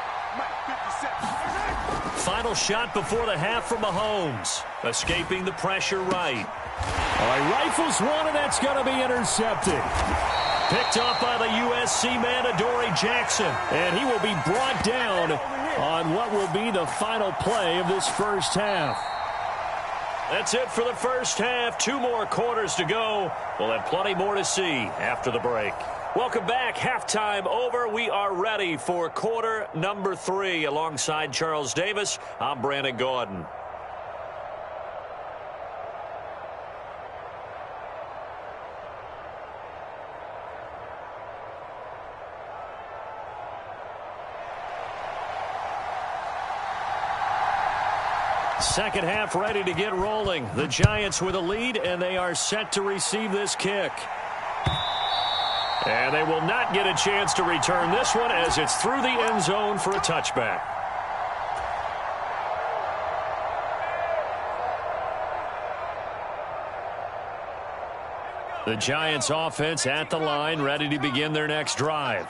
Final shot before the half from Mahomes. Escaping the pressure right. All right, rifles one, and that's going to be intercepted. Picked off by the USC man, Adoree Jackson. And he will be brought down on what will be the final play of this first half. That's it for the first half. 2 more quarters to go. We'll have plenty more to see after the break. Welcome back. Halftime over. We are ready for quarter number 3. Alongside Charles Davis, I'm Brandon Gaudin. Second half ready to get rolling. The Giants with a lead, and they are set to receive this kick. And they will not get a chance to return this one as it's through the end zone for a touchback. The Giants offense at the line, ready to begin their next drive.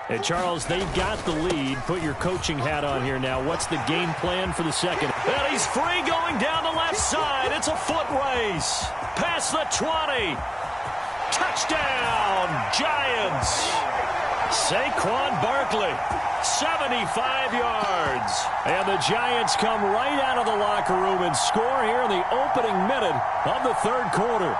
And Charles, they've got the lead. Put your coaching hat on here now. What's the game plan for the second? And he's free going down the left side. It's a foot race. Past the 20. Touchdown, Giants. Saquon Barkley, 75 yards. And the Giants come right out of the locker room and score here in the opening minute of the third quarter.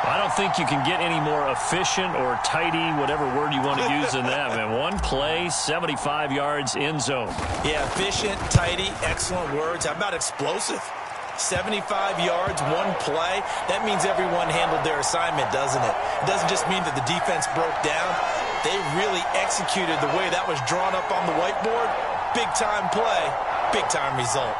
I don't think you can get any more efficient or tidy, whatever word you want to use in that, man. One play, 75 yards, end zone. Yeah, efficient, tidy, excellent words. How about explosive? 75 yards, one play. That means everyone handled their assignment, doesn't it? It doesn't just mean that the defense broke down. They really executed the way that was drawn up on the whiteboard. Big-time play, big-time result.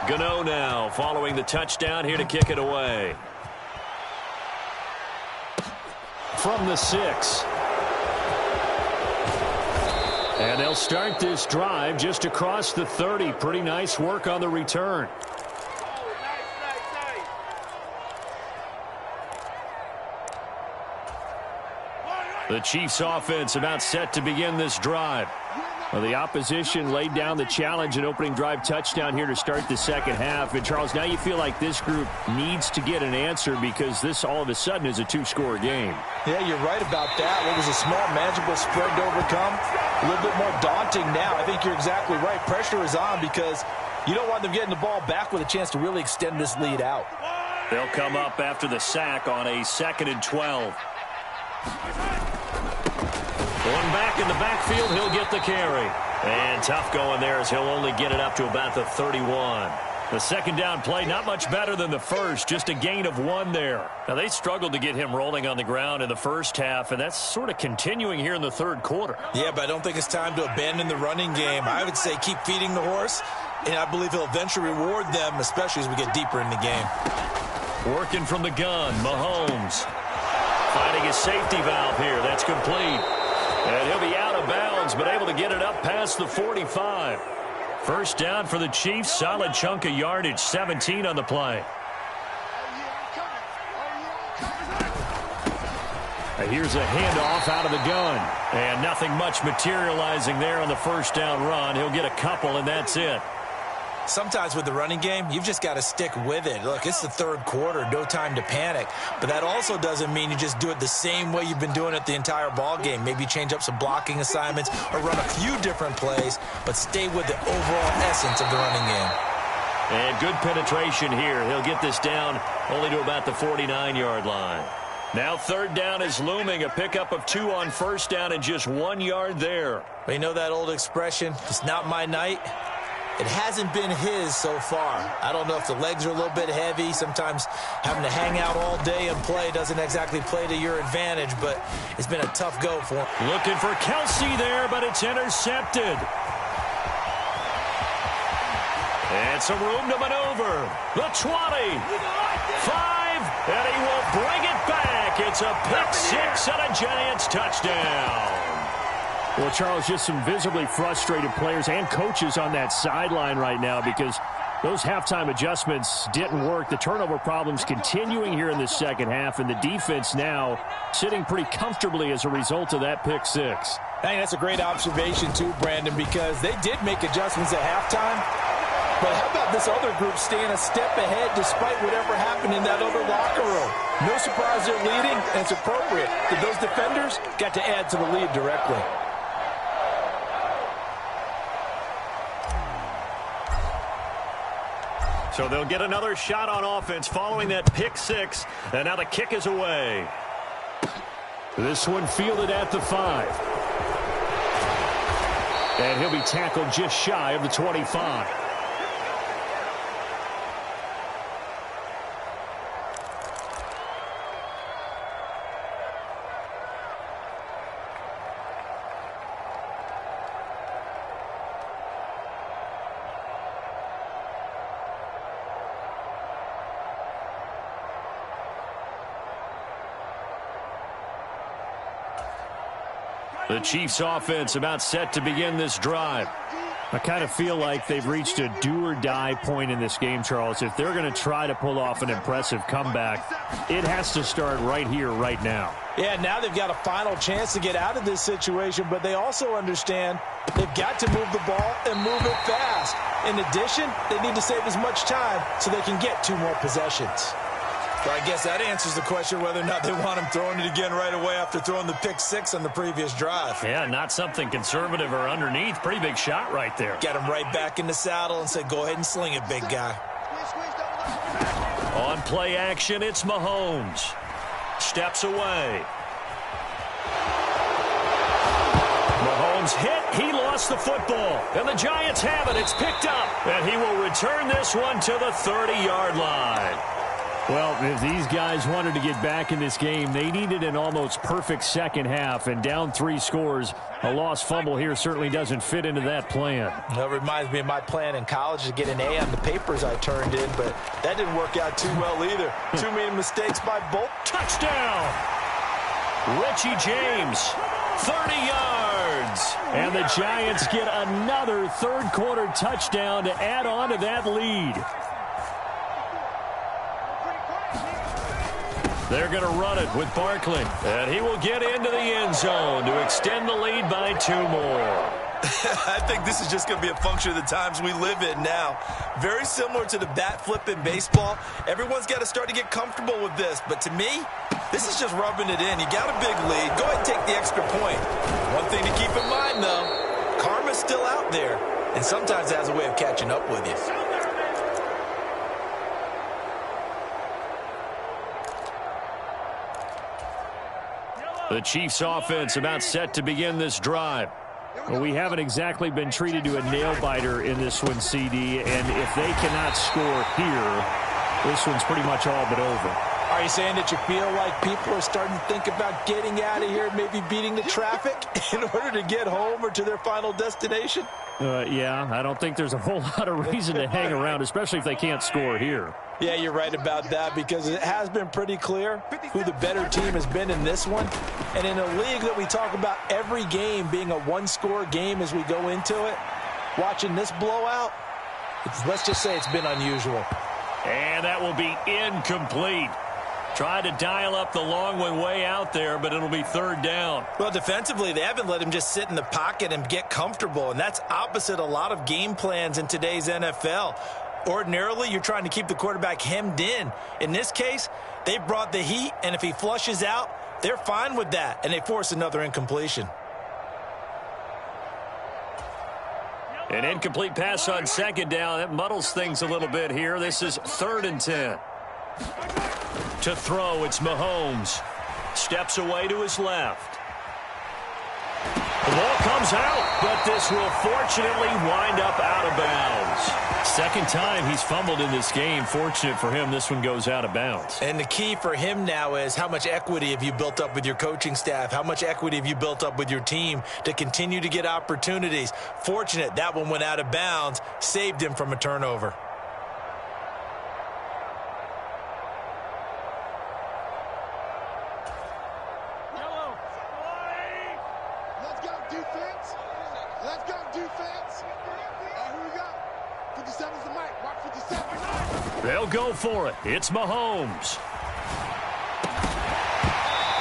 Gano now following the touchdown here to kick it away. From the 6. And they'll start this drive just across the 30. Pretty nice work on the return. The Chiefs offense about set to begin this drive. Well, the opposition laid down the challenge and opening drive touchdown here to start the second half. And, Charles, now you feel like this group needs to get an answer because this all of a sudden is a two-score game. Yeah, you're right about that. What was a small, manageable spread to overcome? A little bit more daunting now. I think you're exactly right. Pressure is on because you don't want them getting the ball back with a chance to really extend this lead out. They'll come up after the sack on a 2nd and 12. One back in the backfield, he'll get the carry. And tough going there as he'll only get it up to about the 31. The second down play, not much better than the first, just a gain of 1 there. Now, they struggled to get him rolling on the ground in the first half, and that's sort of continuing here in the third quarter. Yeah, but I don't think it's time to abandon the running game. I would say keep feeding the horse, and I believe he'll eventually reward them, especially as we get deeper in the game. Working from the gun, Mahomes. Finding his safety valve here. That's complete. And he'll be out of bounds, but able to get it up past the 45. First down for the Chiefs. Solid chunk of yardage. 17 on the play. Here's a handoff out of the gun. And nothing much materializing there on the first down run. He'll get a couple, and that's it. Sometimes with the running game, you've just got to stick with it. Look, it's the third quarter, no time to panic. But that also doesn't mean you just do it the same way you've been doing it the entire ball game. Maybe change up some blocking assignments or run a few different plays, but stay with the overall essence of the running game. And good penetration here. He'll get this down only to about the 49-yard line. Now third down is looming. A pickup of 2 on first down and just 1 yard there. Well, you know that old expression, it's not my night? It hasn't been his so far. I don't know if the legs are a little bit heavy. Sometimes having to hang out all day and play doesn't exactly play to your advantage, but it's been a tough go for him. Looking for Kelsey there, but it's intercepted. And some room to maneuver. The 20. 5, and he will bring it back. It's a pick 6 and a Giants touchdown. Well, Charles, just some visibly frustrated players and coaches on that sideline right now because those halftime adjustments didn't work. The turnover problems continuing here in the second half, and the defense now sitting pretty comfortably as a result of that pick 6. I think that's a great observation too, Brandon, because they did make adjustments at halftime. But how about this other group staying a step ahead despite whatever happened in that other locker room? No surprise they're leading, and it's appropriate that those defenders got to add to the lead directly. So they'll get another shot on offense following that pick 6, and now the kick is away. This one fielded at the 5. And he'll be tackled just shy of the 25. The Chiefs offense about set to begin this drive. I kind of feel like they've reached a do-or-die point in this game, Charles. If they're going to try to pull off an impressive comeback, it has to start right here, right now. Yeah, now they've got a final chance to get out of this situation, but they also understand they've got to move the ball and move it fast. In addition, they need to save as much time so they can get 2 more possessions. Well, I guess that answers the question whether or not they want him throwing it again right away after throwing the pick 6 on the previous drive. Yeah, not something conservative or underneath. Pretty big shot right there. Get him right back in the saddle and say, go ahead and sling it, big guy. On play action, it's Mahomes. Steps away. Mahomes hit. He lost the football. And the Giants have it. It's picked up. And he will return this one to the 30-yard line. Well, if these guys wanted to get back in this game, they needed an almost perfect second half, and down 3 scores. A lost fumble here certainly doesn't fit into that plan. That reminds me of my plan in college to get an A on the papers I turned in, but that didn't work out too well either. Too many mistakes by both. Touchdown! Richie James, 30 yards. And the Giants get another third-quarter touchdown to add on to that lead. They're going to run it with Barkley. And he will get into the end zone to extend the lead by 2 more. I think this is just going to be a function of the times we live in now. Very similar to the bat flip in baseball. Everyone's got to start to get comfortable with this. But to me, this is just rubbing it in. You got a big lead. Go ahead and take the extra point. One thing to keep in mind, though, karma's still out there. And sometimes it has a way of catching up with you. The Chiefs offense about set to begin this drive. Well, we haven't exactly been treated to a nail-biter in this one, CD, and if they cannot score here, this one's pretty much all but over. Are you saying that you feel like people are starting to think about getting out of here, maybe beating the traffic in order to get home or to their final destination? Yeah, I don't think there's a whole lot of reason to hang around, especially if they can't score here. Yeah, you're right about that, because it has been pretty clear who the better team has been in this one. And in a league that we talk about every game being a 1-score game as we go into it, watching this blowout, let's just say it's been unusual. And that will be incomplete. Tried to dial up the long one way out there, but it'll be 3rd down. Well, defensively, they haven't let him just sit in the pocket and get comfortable, and that's opposite a lot of game plans in today's NFL. Ordinarily, you're trying to keep the quarterback hemmed in. In this case, they brought the heat, and if he flushes out, they're fine with that, and they force another incompletion. An incomplete pass on 2nd down. That muddles things a little bit here. This is 3rd and 10. To throw, it's Mahomes. Steps away to his left. The ball comes out, but this will fortunately wind up out of bounds. 2nd time he's fumbled in this game. Fortunate for him, this one goes out of bounds. And the key for him now is how much equity have you built up with your coaching staff? How much equity have you built up with your team to continue to get opportunities? Fortunate that one went out of bounds, saved him from a turnover. They'll go for it. It's Mahomes.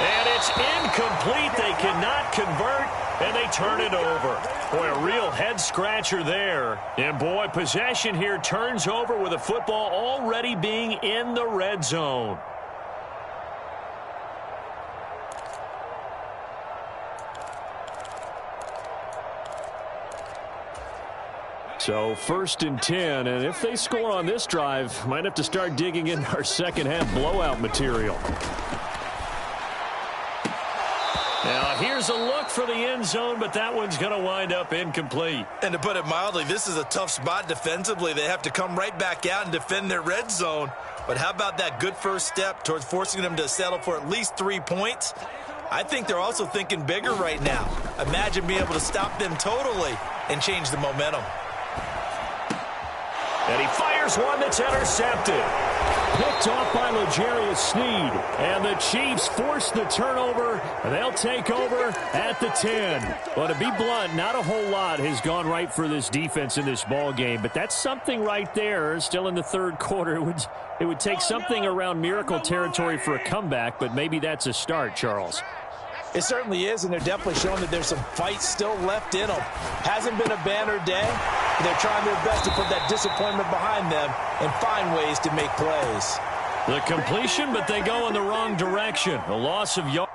And it's incomplete. They cannot convert, and they turn it over. Boy, a real head-scratcher there. And, boy, possession here turns over with a football already being in the red zone. So 1st and 10, and if they score on this drive, might have to start digging in our second half blowout material. Now Here's a look for the end zone, but that one's going to wind up incomplete. And to put it mildly, this is a tough spot defensively. They have to come right back out and defend their red zone. But how about that good first step towards forcing them to settle for at least 3 points? I think they're also thinking bigger right now. Imagine being able to stop them totally and change the momentum. And he fires one that's intercepted. Picked off by L'Jarius Sneed. And the Chiefs force the turnover. They'll take over at the 10. Well, to be blunt, not a whole lot has gone right for this defense in this ball game. But that's something right there. Still in the third quarter. It would take something around miracle territory for a comeback, but maybe that's a start, Charles. It certainly is, and they're definitely showing that there's some fight still left in them. Hasn't been a banner day, but they're trying their best to put that disappointment behind them and find ways to make plays. The completion, but they go in the wrong direction. A loss of yards.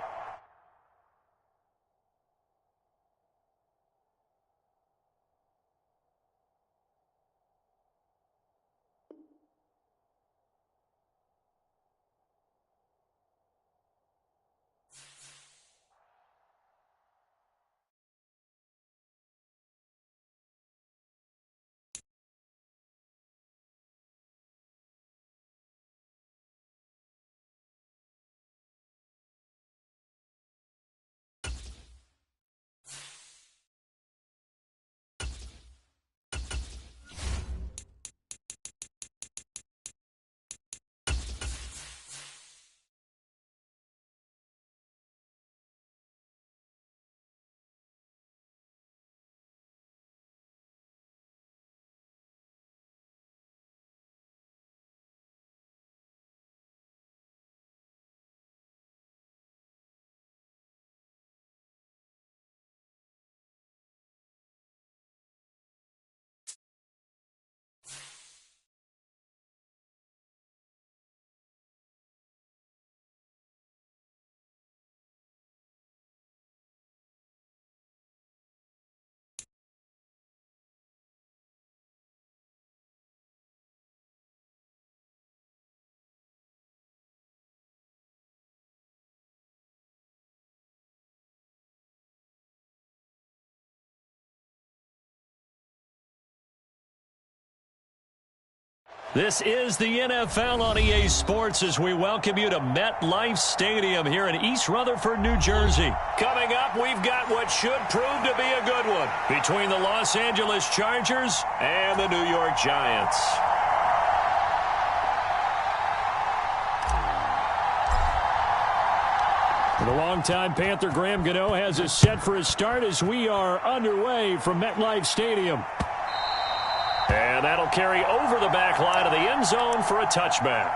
This is the NFL on EA Sports as we welcome you to MetLife Stadium here in East Rutherford, New Jersey. Coming up, we've got what should prove to be a good one between the Los Angeles Chargers and the New York Giants. The longtime Panther Graham Gano has us set for his start as we are underway from MetLife Stadium. And that'll carry over the back line of the end zone for a touchback.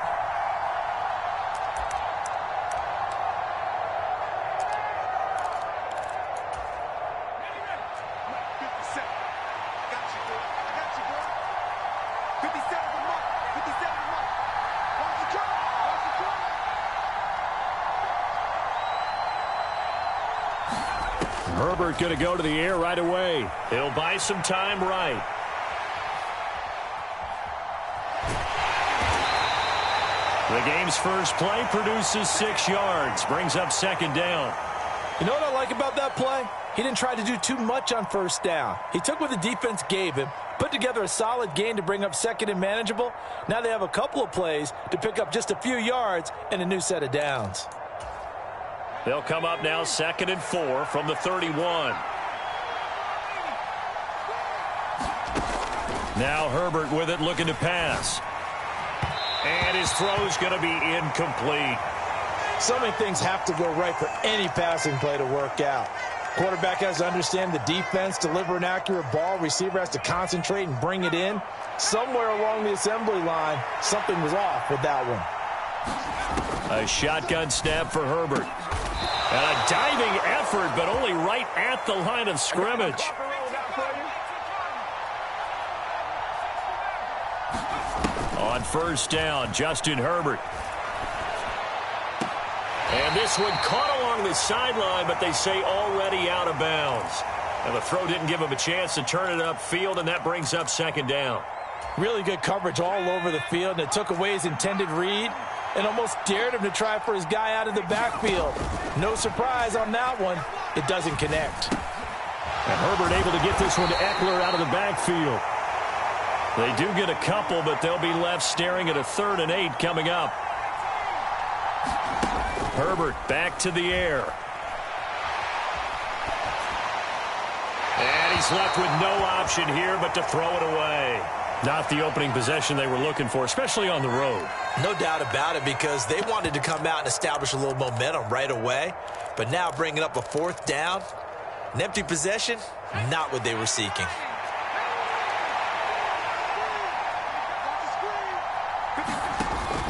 Herbert going to go to the air right away. He'll buy some time right. The game's first play produces 6 yards, brings up second down. You know what I like about that play? He didn't try to do too much on first down. He took what the defense gave him, put together a solid gain to bring up second and manageable. Now they have a couple of plays to pick up just a few yards and a new set of downs. They'll come up now 2nd and 4 from the 31. Now Herbert with it, looking to pass. And his throw's going to be incomplete. So many things have to go right for any passing play to work out. Quarterback has to understand the defense, deliver an accurate ball. Receiver has to concentrate and bring it in. Somewhere along the assembly line, something was off with that one. A shotgun snap for Herbert. And a diving effort, but only right at the line of scrimmage. On first down, Justin Herbert. And this one caught along the sideline, but they say already out of bounds. And the throw didn't give him a chance to turn it upfield, and that brings up second down. Really good coverage all over the field, and it took away his intended read and almost dared him to try for his guy out of the backfield. No surprise on that one. it doesn't connect. And Herbert able to get this one to Eckler out of the backfield. They do get a couple, but they'll be left staring at a 3rd and 8 coming up. Herbert back to the air. And he's left with no option here but to throw it away. Not the opening possession they were looking for, especially on the road. No doubt about it, because they wanted to come out and establish a little momentum right away. But now bringing up a 4th down, an empty possession, not what they were seeking.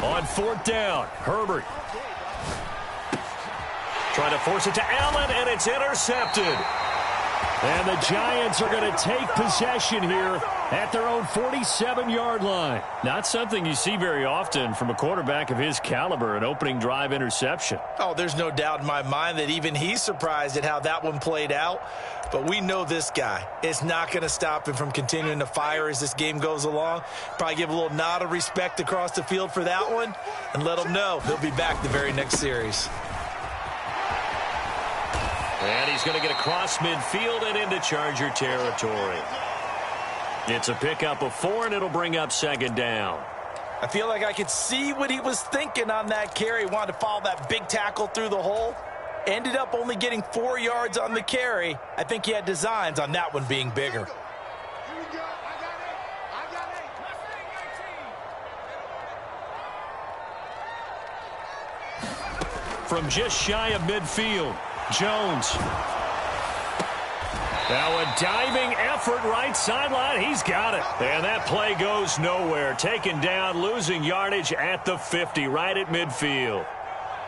On 4th down, Herbert. Trying to force it to Allen, and it's intercepted. And the Giants are going to take possession here at their own 47-yard line. Not something you see very often from a quarterback of his caliber, an opening drive interception. Oh, there's no doubt in my mind that even he's surprised at how that one played out. But we know this guy. It's not going to stop him from continuing to fire as this game goes along. Probably give a little nod of respect across the field for that one and let him know he'll be back the very next series. And he's going to get across midfield and into Charger territory. It's a pickup of 4, and it'll bring up 2nd down. I feel like I could see what he was thinking on that carry. He wanted to follow that big tackle through the hole. Ended up only getting 4 yards on the carry. I think he had designs on that one being bigger. From just shy of midfield, Jones. Now a diving effort right sideline. He's got it. And that play goes nowhere. Taken down, losing yardage at the 50, right at midfield.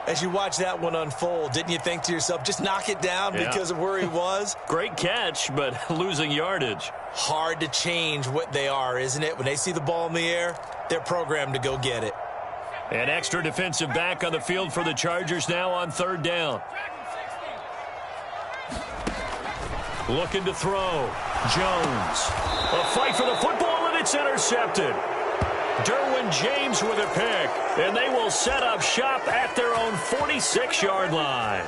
As you watch that one unfold, didn't you think to yourself, just knock it down because of where he was? Great catch, but losing yardage. Hard to change what they are, isn't it? When they see the ball in the air, they're programmed to go get it. An extra defensive back on the field for the Chargers now on 3rd down. Looking to throw. Jones. A fight for the football, and it's intercepted. Derwin James with a pick, and they will set up shop at their own 46-yard line.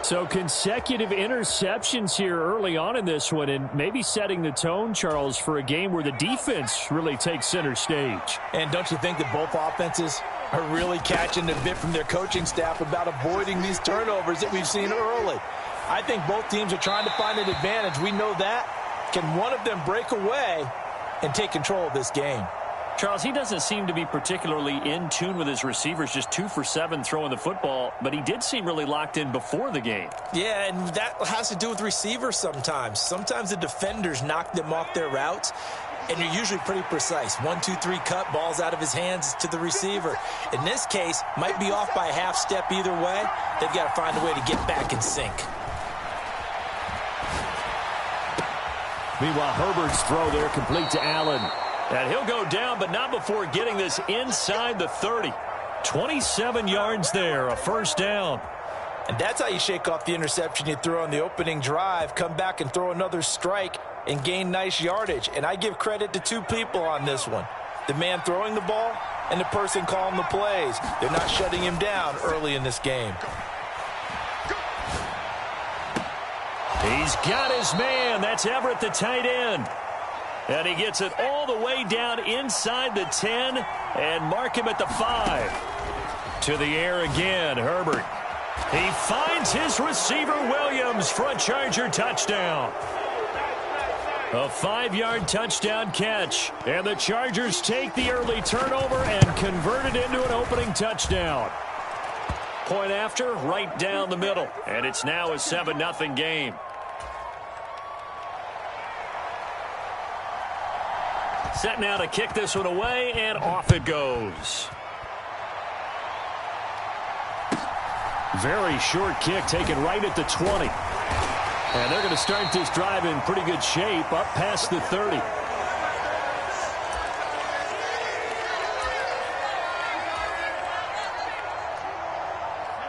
So consecutive interceptions here early on in this one, and maybe setting the tone, Charles, for a game where the defense really takes center stage. And don't you think that both offenses are really catching a bit from their coaching staff about avoiding these turnovers that we've seen early? I think both teams are trying to find an advantage. We know that. Can one of them break away and take control of this game? Charles, he doesn't seem to be particularly in tune with his receivers, just 2 for 7 throwing the football, but he did seem really locked in before the game. Yeah, and that has to do with receivers sometimes. Sometimes the defenders knock them off their routes, and you're usually pretty precise. 1, 2, 3 cut, balls out of his hands to the receiver. In this case, might be off by a half step either way. They've got to find a way to get back in sync. Meanwhile, Herbert's throw there complete to Allen. And he'll go down, but not before getting this inside the 30. 27 yards there, a 1st down. And that's how you shake off the interception you threw on the opening drive, come back and throw another strike and gain nice yardage. And I give credit to 2 people on this one. The man throwing the ball and the person calling the plays. They're not shutting him down early in this game. He's got his man. That's Everett, the tight end. And he gets it all the way down inside the 10 and mark him at the 5. To the air again, Herbert. He finds his receiver, Williams, for a Charger touchdown. A 5-yard touchdown catch. And the Chargers take the early turnover and convert it into an opening touchdown. Point after, right down the middle. And it's now a 7-0 game. Set now to kick this one away, and off it goes. Very short kick taken right at the 20. And they're going to start this drive in pretty good shape up past the 30.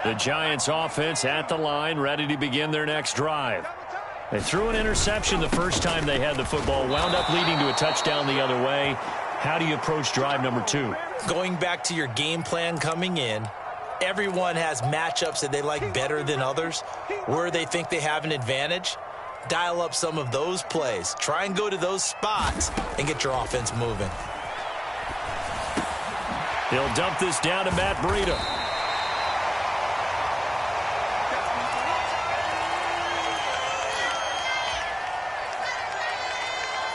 The Giants offense at the line, ready to begin their next drive. They threw an interception the first time they had the football, wound up leading to a touchdown the other way. How do you approach drive number 2? Going back to your game plan coming in, Everyone has matchups that they like better than others, where they think they have an advantage. Dial up some of those plays. Try and go to those spots and get your offense moving. He'll dump this down to Matt Breida.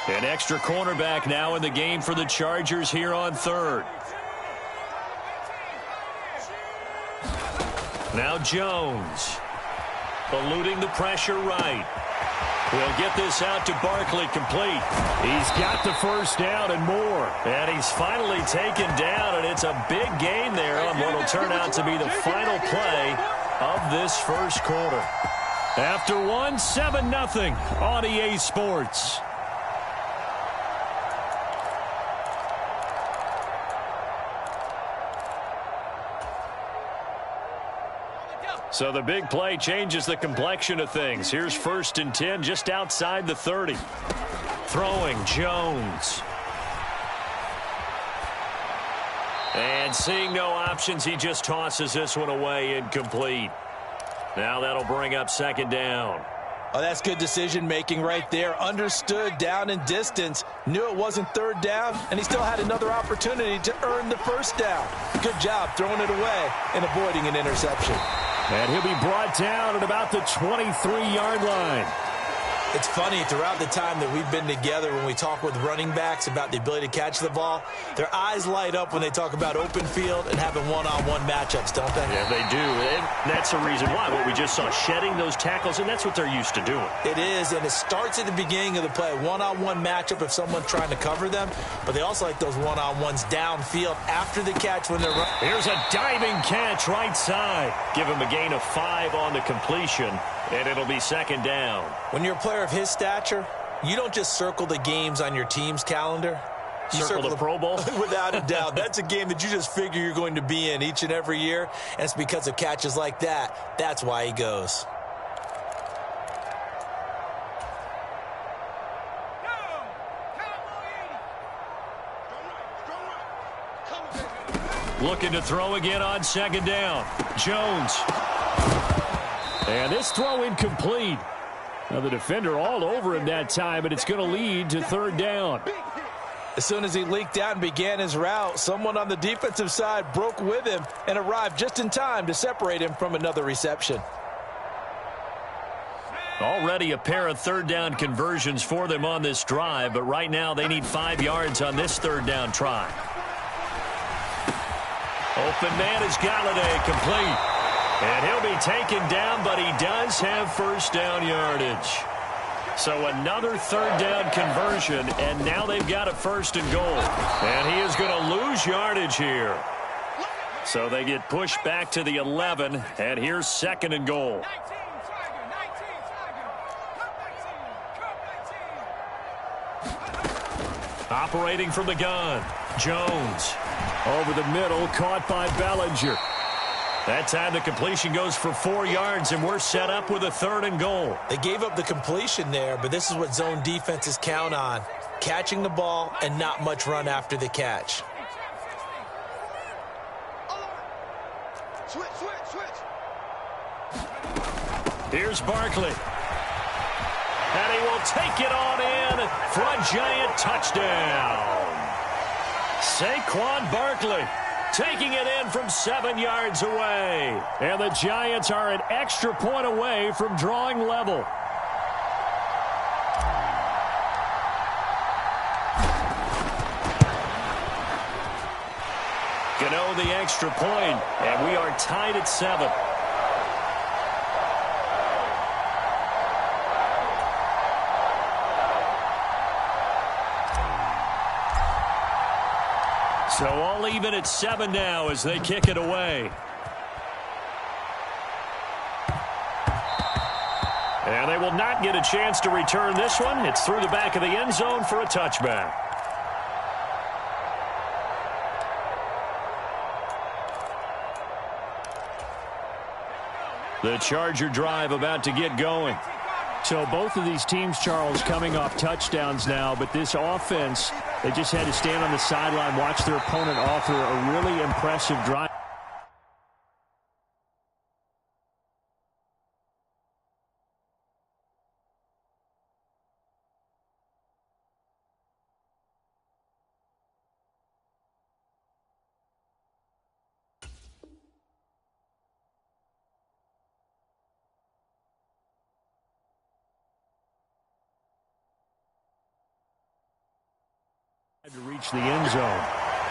An extra cornerback now in the game for the Chargers here on third. Now Jones. Eluding the pressure right. He'll get this out to Barkley, complete. He's got the first down and more. And he's finally taken down, and it's a big gain there on what will turn out to be the final play of this first quarter. After one, 7-0 on EA Sports. So the big play changes the complexion of things. Here's 1st and 10 just outside the 30. Throwing Jones. And seeing no options, he just tosses this one away, incomplete. Now that'll bring up 2nd down. Oh, that's good decision-making right there. Understood down and distance. Knew it wasn't 3rd down, and he still had another opportunity to earn the 1st down. Good job throwing it away and avoiding an interception. And he'll be brought down at about the 23-yard line. It's funny, throughout the time that we've been together, when we talk with running backs about the ability to catch the ball, their eyes light up when they talk about open field and having one-on-one matchups, don't they? Yeah, they do. And that's the reason why. What we just saw, shedding those tackles, and that's what they're used to doing. It is, and it starts at the beginning of the play. One-on-one matchup if someone's trying to cover them, but they also like those one-on-ones downfield after the catch when they're running. Here's a diving catch right side. Give him a gain of 5 on the completion, and it'll be 2nd down. When you're a player of his stature, you don't just circle the games on your team's calendar. You circle the Pro Bowl? Without a doubt. That's a game that you just figure you're going to be in each and every year, and it's because of catches like that. That's why he goes. Looking to throw again on 2nd down. Jones. And this throw incomplete. Now the defender all over him that time, but it's going to lead to 3rd down. As soon as he leaked out and began his route, someone on the defensive side broke with him and arrived just in time to separate him from another reception. Already a pair of 3rd down conversions for them on this drive, but right now they need 5 yards on this 3rd down try. Open man is Galladay, complete. And he'll be taken down, but he does have 1st down yardage. So another 3rd down conversion, and now they've got a 1st and goal. And he is going to lose yardage here. So they get pushed back to the 11, and here's 2nd and goal. Operating from the gun, Jones. Over the middle, caught by Bellinger. That time the completion goes for 4 yards, and we're set up with a 3rd and goal. They gave up the completion there, but this is what zone defenses count on. Catching the ball and not much run after the catch. Switch. Here's Barkley. And he will take it on in for a giant touchdown. Saquon Barkley taking it in from 7 yards away. And the Giants are an extra point away from drawing level. Gano the extra point, and we are tied at 7. So all even at 7 now as they kick it away. And they will not get a chance to return this one. It's through the back of the end zone for a touchback. The Charger drive about to get going. So both of these teams, Charles, coming off touchdowns now, but this offense, they just had to stand on the sideline, watch their opponent offer a really impressive drive. To reach the end zone.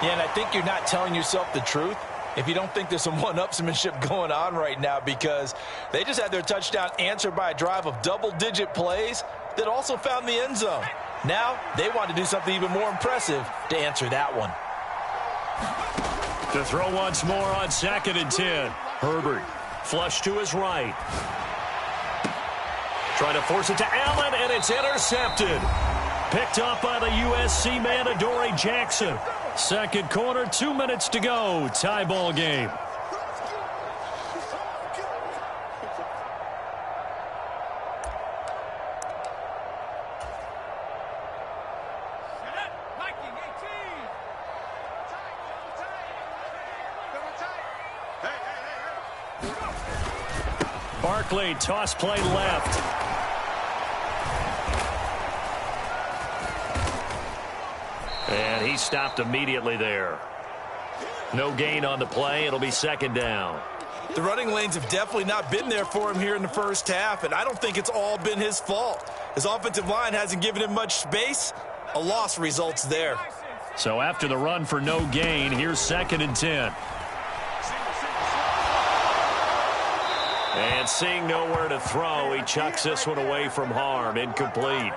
Yeah, and I think you're not telling yourself the truth if you don't think there's some one-upsmanship going on right now, because they just had their touchdown answered by a drive of double-digit plays that also found the end zone. Now they want to do something even more impressive to answer that one. To throw once more on 2nd and 10. Herbert flush to his right. Trying to force it to Allen, and it's intercepted. Picked up by the USC man, Adoree Jackson. Second quarter, 2 minutes to go. Tie ball game. Barkley, toss play left. And he stopped immediately there. No gain on the play. It'll be 2nd down. The running lanes have definitely not been there for him here in the first half, and I don't think it's all been his fault. His offensive line hasn't given him much space. A loss results there. So after the run for no gain, here's 2nd and 10. And seeing nowhere to throw, he chucks this one away from harm. Incomplete.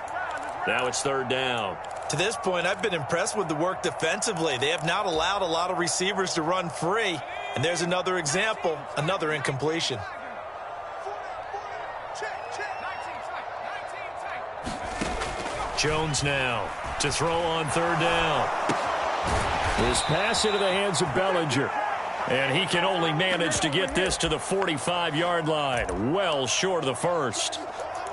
Now it's 3rd down. To this point, I've been impressed with the work defensively. They have not allowed a lot of receivers to run free. And there's another example, another incompletion. Jones now to throw on 3rd down. His pass into the hands of Bellinger. And he can only manage to get this to the 45-yard line. Well short of the first.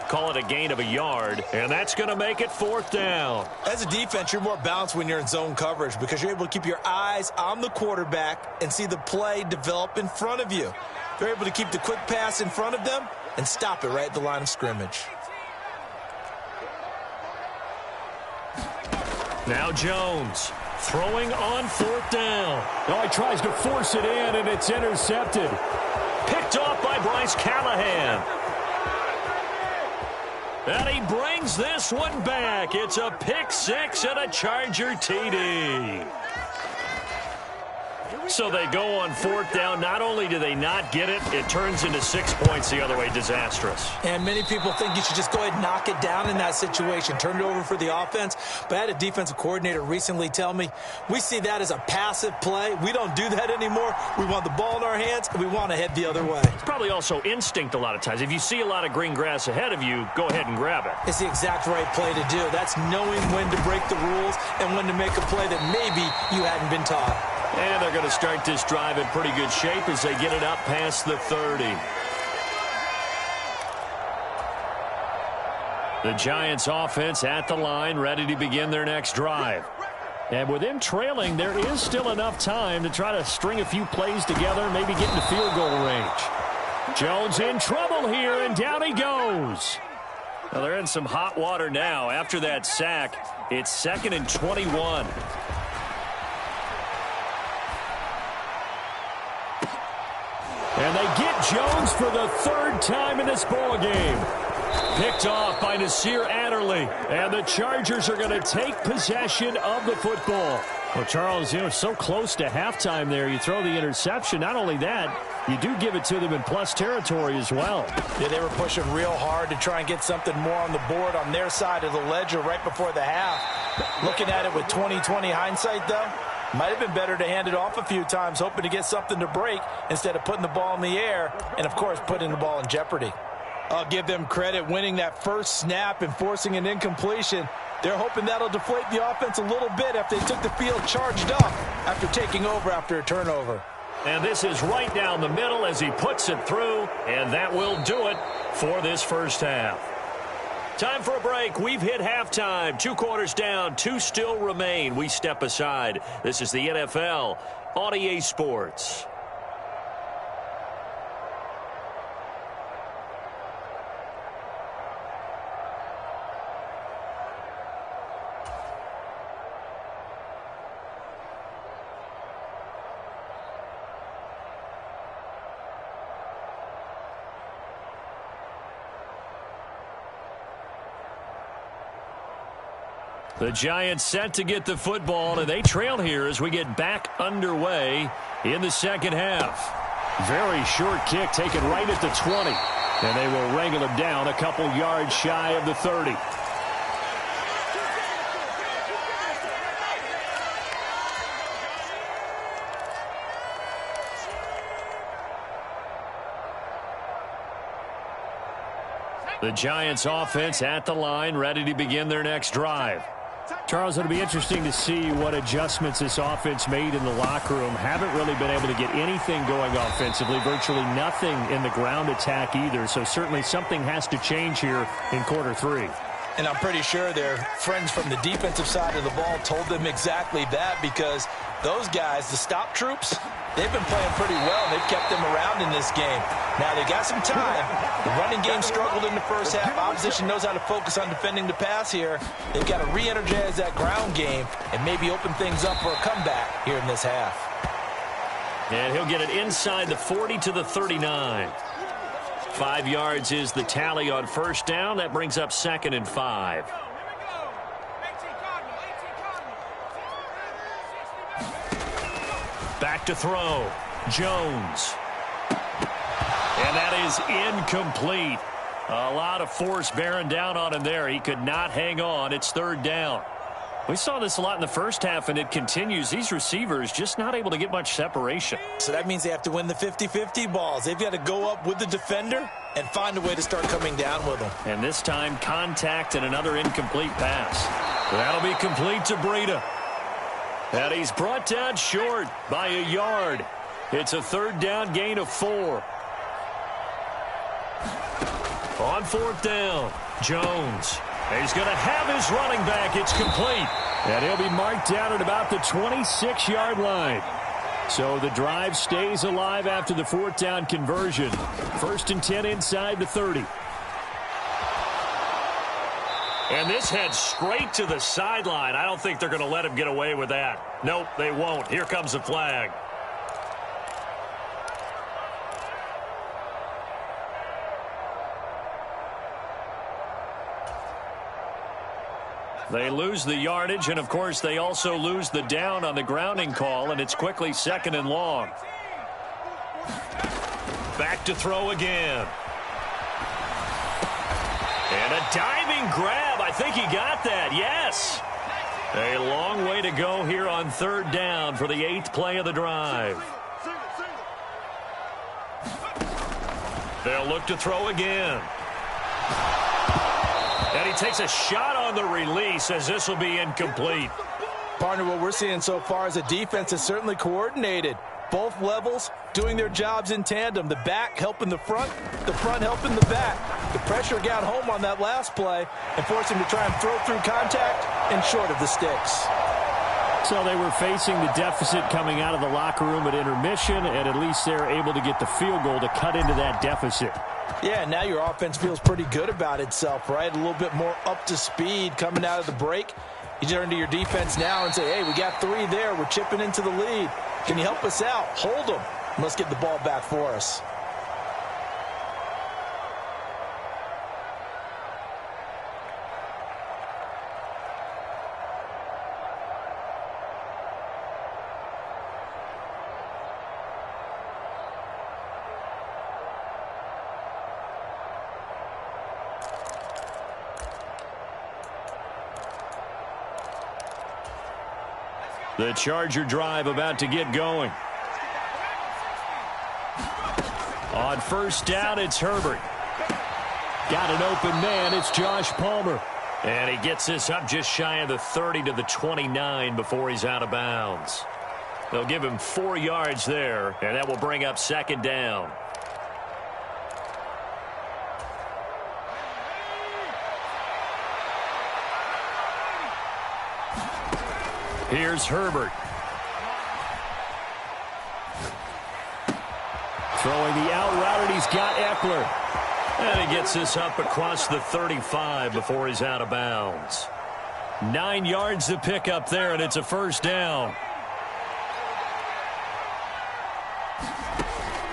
Call it a gain of a yard, and that's going to make it 4th down. As a defense, you're more balanced when you're in zone coverage because you're able to keep your eyes on the quarterback and see the play develop in front of you. They're able to keep the quick pass in front of them and stop it right at the line of scrimmage. Now Jones throwing on 4th down. Oh, he tries to force it in, and it's intercepted. Picked off by Bryce Callahan. And he brings this one back. It's a pick 6 and a Charger TD. So they go on 4th down. Not only do they not get it, it turns into 6 points the other way. Disastrous. And many people think you should just go ahead and knock it down in that situation. Turn it over for the offense. But I had a defensive coordinator recently tell me, we see that as a passive play. We don't do that anymore. We want the ball in our hands, and we want to head the other way. It's probably also instinct a lot of times. If you see a lot of green grass ahead of you, go ahead and grab it. It's the exact right play to do. That's knowing when to break the rules and when to make a play that maybe you hadn't been taught. And they're going to start this drive in pretty good shape as they get it up past the 30. The Giants offense at the line, ready to begin their next drive. And with them trailing, there is still enough time to try to string a few plays together, maybe get into field goal range. Jones in trouble here, and down he goes. Well, they're in some hot water now. After that sack, it's 2nd and 21. And they get Jones for the 3rd time in this ball game. Picked off by Nasir Adderley. And the Chargers are going to take possession of the football. Well, Charles, so close to halftime there. You throw the interception. Not only that, you do give it to them in plus territory as well. Yeah, they were pushing real hard to try and get something more on the board on their side of the ledger right before the half. Looking at it with 20/20 hindsight, though, might have been better to hand it off a few times, hoping to get something to break instead of putting the ball in the air and, of course, putting the ball in jeopardy. I'll give them credit winning that first snap and forcing an incompletion. They're hoping that'll deflate the offense a little bit after they took the field charged up after taking over after a turnover. And this is right down the middle as he puts it through, and that will do it for this first half. Time for a break. We've hit halftime. 2 quarters down, 2 still remain. We step aside. This is the NFL on EA Sports. The Giants set to get the football, and they trail here as we get back underway in the second half. Very short kick taken right at the 20. And they will wrangle him down a couple yards shy of the 30. The Giants offense at the line, ready to begin their next drive. Charles, it'll be interesting to see what adjustments this offense made in the locker room. Haven't really been able to get anything going offensively, virtually nothing in the ground attack either. So certainly something has to change here in quarter 3. And I'm pretty sure their friends from the defensive side of the ball told them exactly that, because those guys, the stop troops, they've been playing pretty well. They've kept them around in this game. Now, they got some time. The running game struggled in the first half. Opposition knows how to focus on defending the pass here. They've got to re-energize that ground game and maybe open things up for a comeback here in this half. And he'll get it inside the 40 to the 39. 5 yards is the tally on first down. That brings up 2nd and 5. Back to throw. Jones. And that is incomplete. A lot of force bearing down on him there. He could not hang on. It's 3rd down. We saw this a lot in the first half, and it continues. These receivers just not able to get much separation. So that means they have to win the 50-50 balls. They've got to go up with the defender and find a way to start coming down with them. And this time, contact and another incomplete pass. That'll be complete to Breida. And he's brought down short by a yard. It's a 3rd down gain of 4. On 4th down, Jones. He's going to have his running back. It's complete. And he'll be marked down at about the 26-yard line. So the drive stays alive after the 4th down conversion. 1st and 10 inside the 30. And this heads straight to the sideline. I don't think they're going to let him get away with that. Nope, they won't. Here comes the flag. They lose the yardage, and, of course, they also lose the down on the grounding call, and it's quickly 2nd and long. Back to throw again. And a diving grab. I think he got that. Yes. A long way to go here on 3rd down for the 8th play of the drive. They'll look to throw again. And he takes a shot on the release, as this will be incomplete. Partner, what we're seeing so far is a defense is certainly coordinated. Both levels doing their jobs in tandem. The back helping the front helping the back. The pressure got home on that last play and forced him to try and throw through contact and short of the sticks. So they were facing the deficit coming out of the locker room at intermission, and at least they're able to get the field goal to cut into that deficit. Yeah, now your offense feels pretty good about itself, right? A little bit more up to speed coming out of the break. You turn to your defense now and say, hey, we got 3 there. We're chipping into the lead. Can you help us out? Hold them. And let's get the ball back for us. The Charger drive about to get going. On 1st down, it's Herbert. Got an open man. It's Josh Palmer. And he gets this up just shy of the 30 to the 29 before he's out of bounds. They'll give him 4 yards there, and that will bring up 2nd down. Here's Herbert. Throwing the out route, and he's got Eckler. And he gets this up across the 35 before he's out of bounds. 9 yards to pick up there, and it's a 1st down.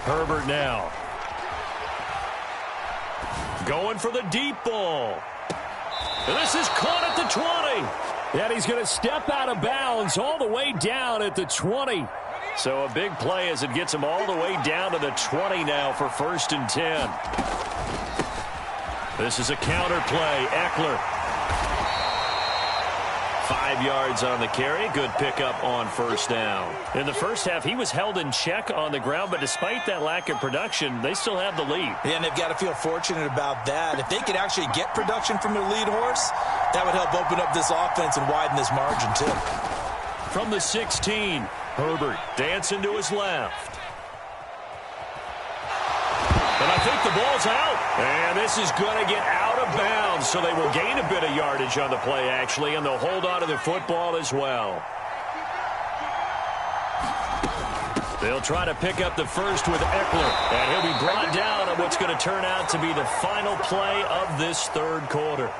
Herbert now. Going for the deep ball. And this is caught at the 20. And he's going to step out of bounds all the way down at the 20. So a big play as it gets him all the way down to the 20 now for 1st and 10. This is a counter play. Eckler. 5 yards on the carry. Good pickup on 1st down. In the first half, he was held in check on the ground, but despite that lack of production, they still have the lead. Yeah, and they've got to feel fortunate about that. If they could actually get production from their lead horse, that would help open up this offense and widen this margin, too. From the 16, Herbert dancing to his left. And I think the ball's out. And this is going to get out of bounds, so they will gain a bit of yardage on the play, actually, and they'll hold on to the football as well. They'll try to pick up the first with Eckler, and he'll be brought down on what's going to turn out to be the final play of this 3rd quarter.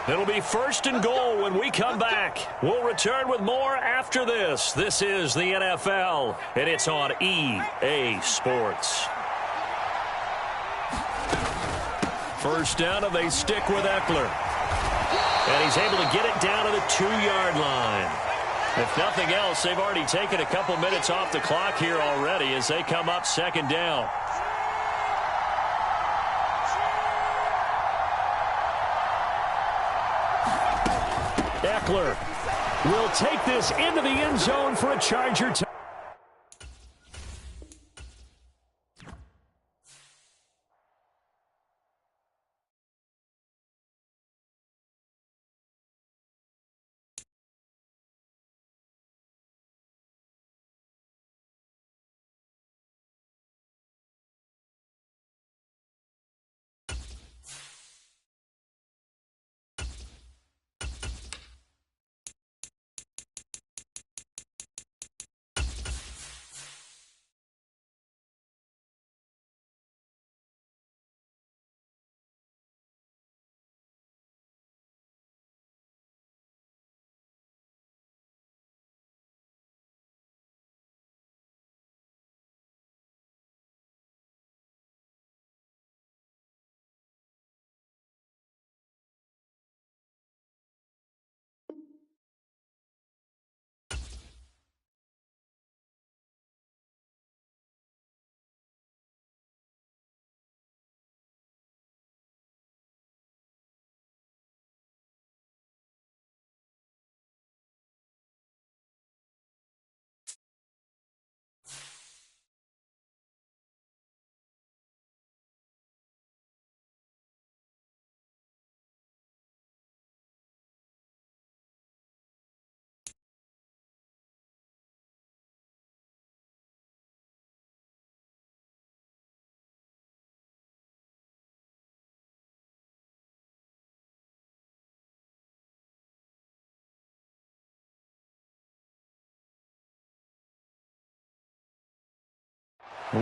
It'll be 1st and goal when we come back. We'll return with more after this. This is the NFL, and it's on EA Sports. 1st down, and they stick with Eckler. And he's able to get it down to the 2-yard line. If nothing else, they've already taken a couple minutes off the clock here already as they come up 2nd down. Eckler will take this into the end zone for a Charger touchdown.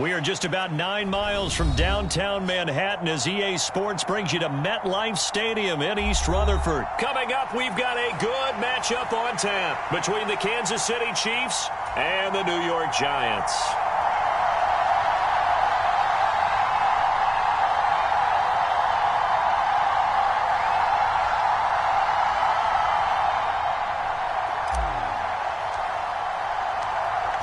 We are just about 9 miles from downtown Manhattan as EA Sports brings you to MetLife Stadium in East Rutherford. Coming up, we've got a good matchup on tap between the Kansas City Chiefs and the New York Giants.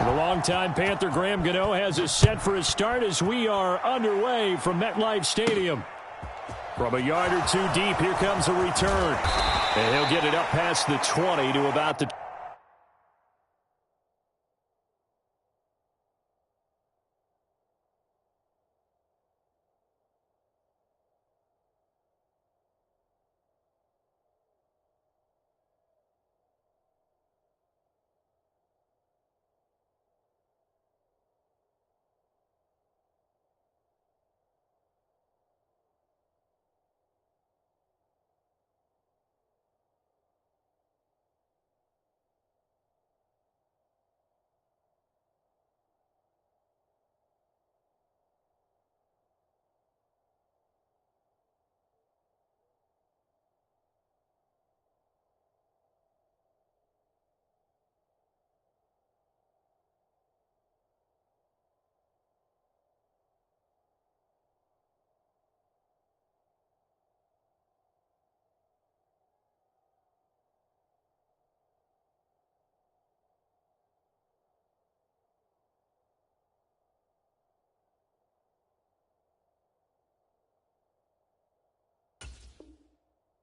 The longtime Panther Graham Gano has us set for a start as we are underway from MetLife Stadium. From a yard or two deep, here comes a return. And he'll get it up past the 20 to about the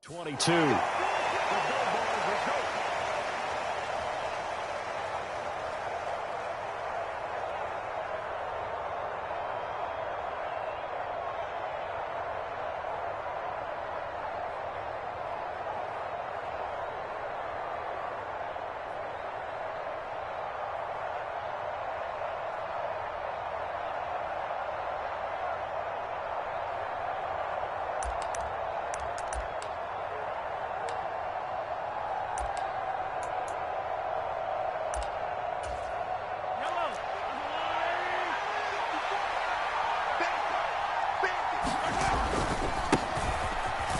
22.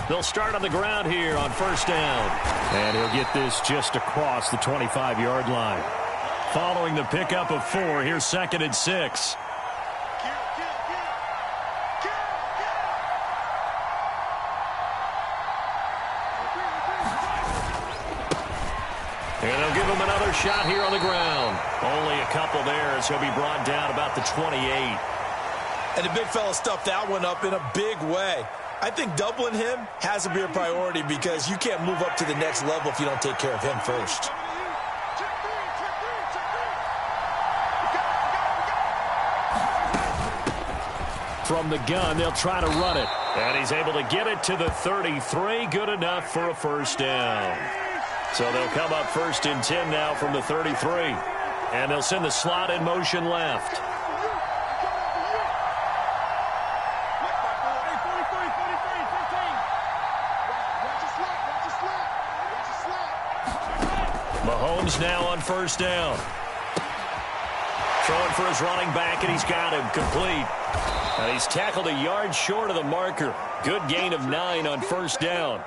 They'll start on the ground here on first down. And he'll get this just across the 25-yard line. Following the pickup of 4, here's 2nd and 6. And they'll give him another shot here on the ground. Only a couple there as he'll be brought down about the 28. And the big fella stuffed that one up in a big way. I think doubling him has to be a priority because you can't move up to the next level if you don't take care of him first. From the gun, they'll try to run it. And he's able to get it to the 33. Good enough for a first down. So they'll come up 1st and 10 now from the 33. And they'll send the slot in motion left. Mahomes now on first down. Throwing for his running back, and he's got him complete. And he's tackled a yard short of the marker. Good gain of 9 on first down.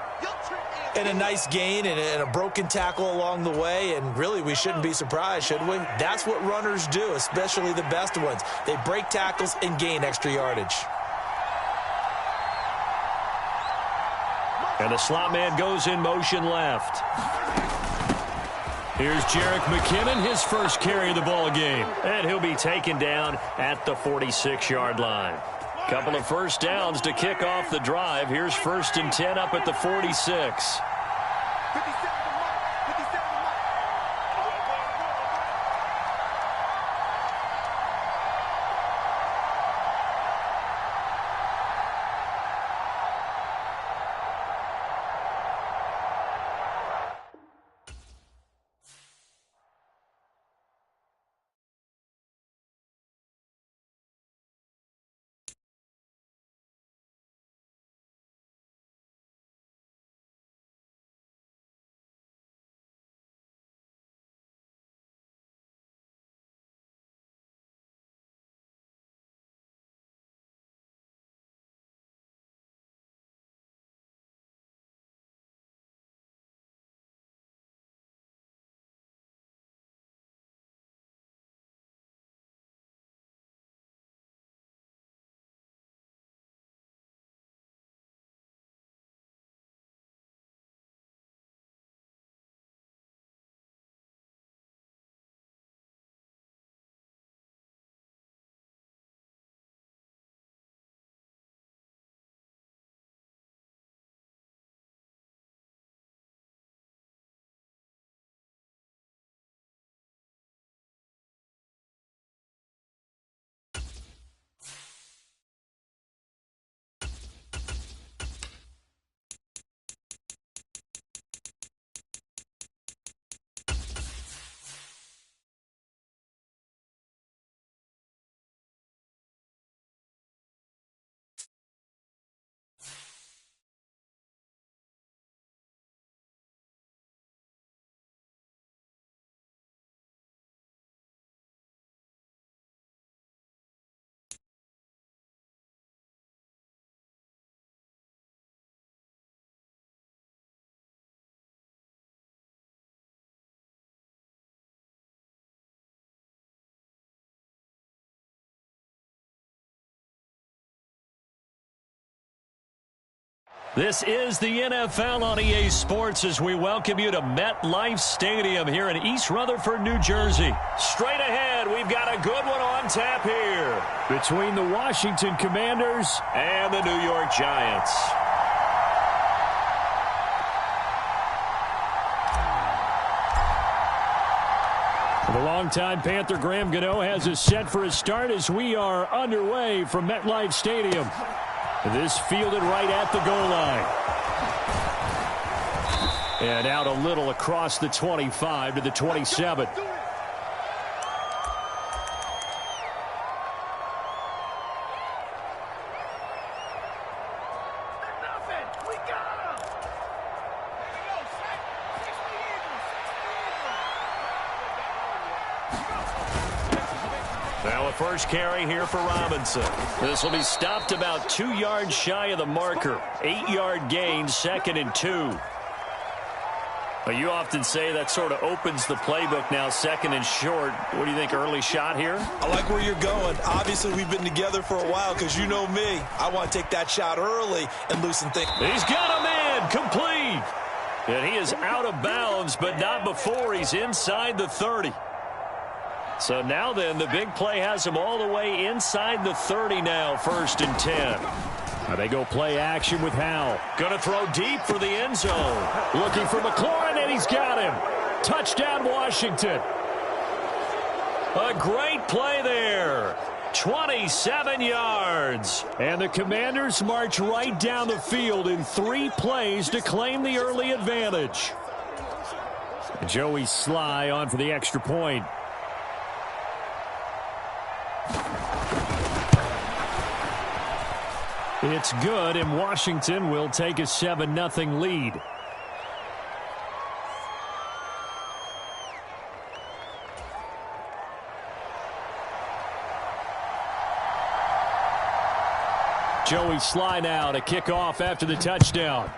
And a nice gain and a broken tackle along the way, and really we shouldn't be surprised, should we? That's what runners do, especially the best ones. They break tackles and gain extra yardage. And the slot man goes in motion left. Here's Jerick McKinnon, his first carry of the ball game. And he'll be taken down at the 46-yard line. Couple of first downs to kick off the drive. Here's 1st and 10 up at the 46. This is the NFL on EA Sports as we welcome you to MetLife Stadium here in East Rutherford, New Jersey. Straight ahead, we've got a good one on tap here between the Washington Commanders and the New York Giants. Longtime Panther Graham Gano has us set for a start as we are underway from MetLife Stadium. This fielded right at the goal line. And out a little across the 25 to the 27. First carry here for Robinson. This will be stopped about 2 yards shy of the marker. 8-yard gain, 2nd and 2. But you often say that sort of opens the playbook now, 2nd and short. What do you think, early shot here? I like where you're going. Obviously, we've been together for a while because you know me. I want to take that shot early and loosen things. He's got a man, complete. And he is out of bounds, but not before he's inside the 30. So now then, the big play has him all the way inside the 30 now, 1st and 10. Now they go play action with Howell. Going to throw deep for the end zone. Looking for McLaurin, and he's got him. Touchdown, Washington. A great play there. 27 yards. And the Commanders march right down the field in 3 plays to claim the early advantage. Joey Sly on for the extra point. It's good, and Washington will take a 7-0 lead. Joey Sly now to kick off after the touchdown.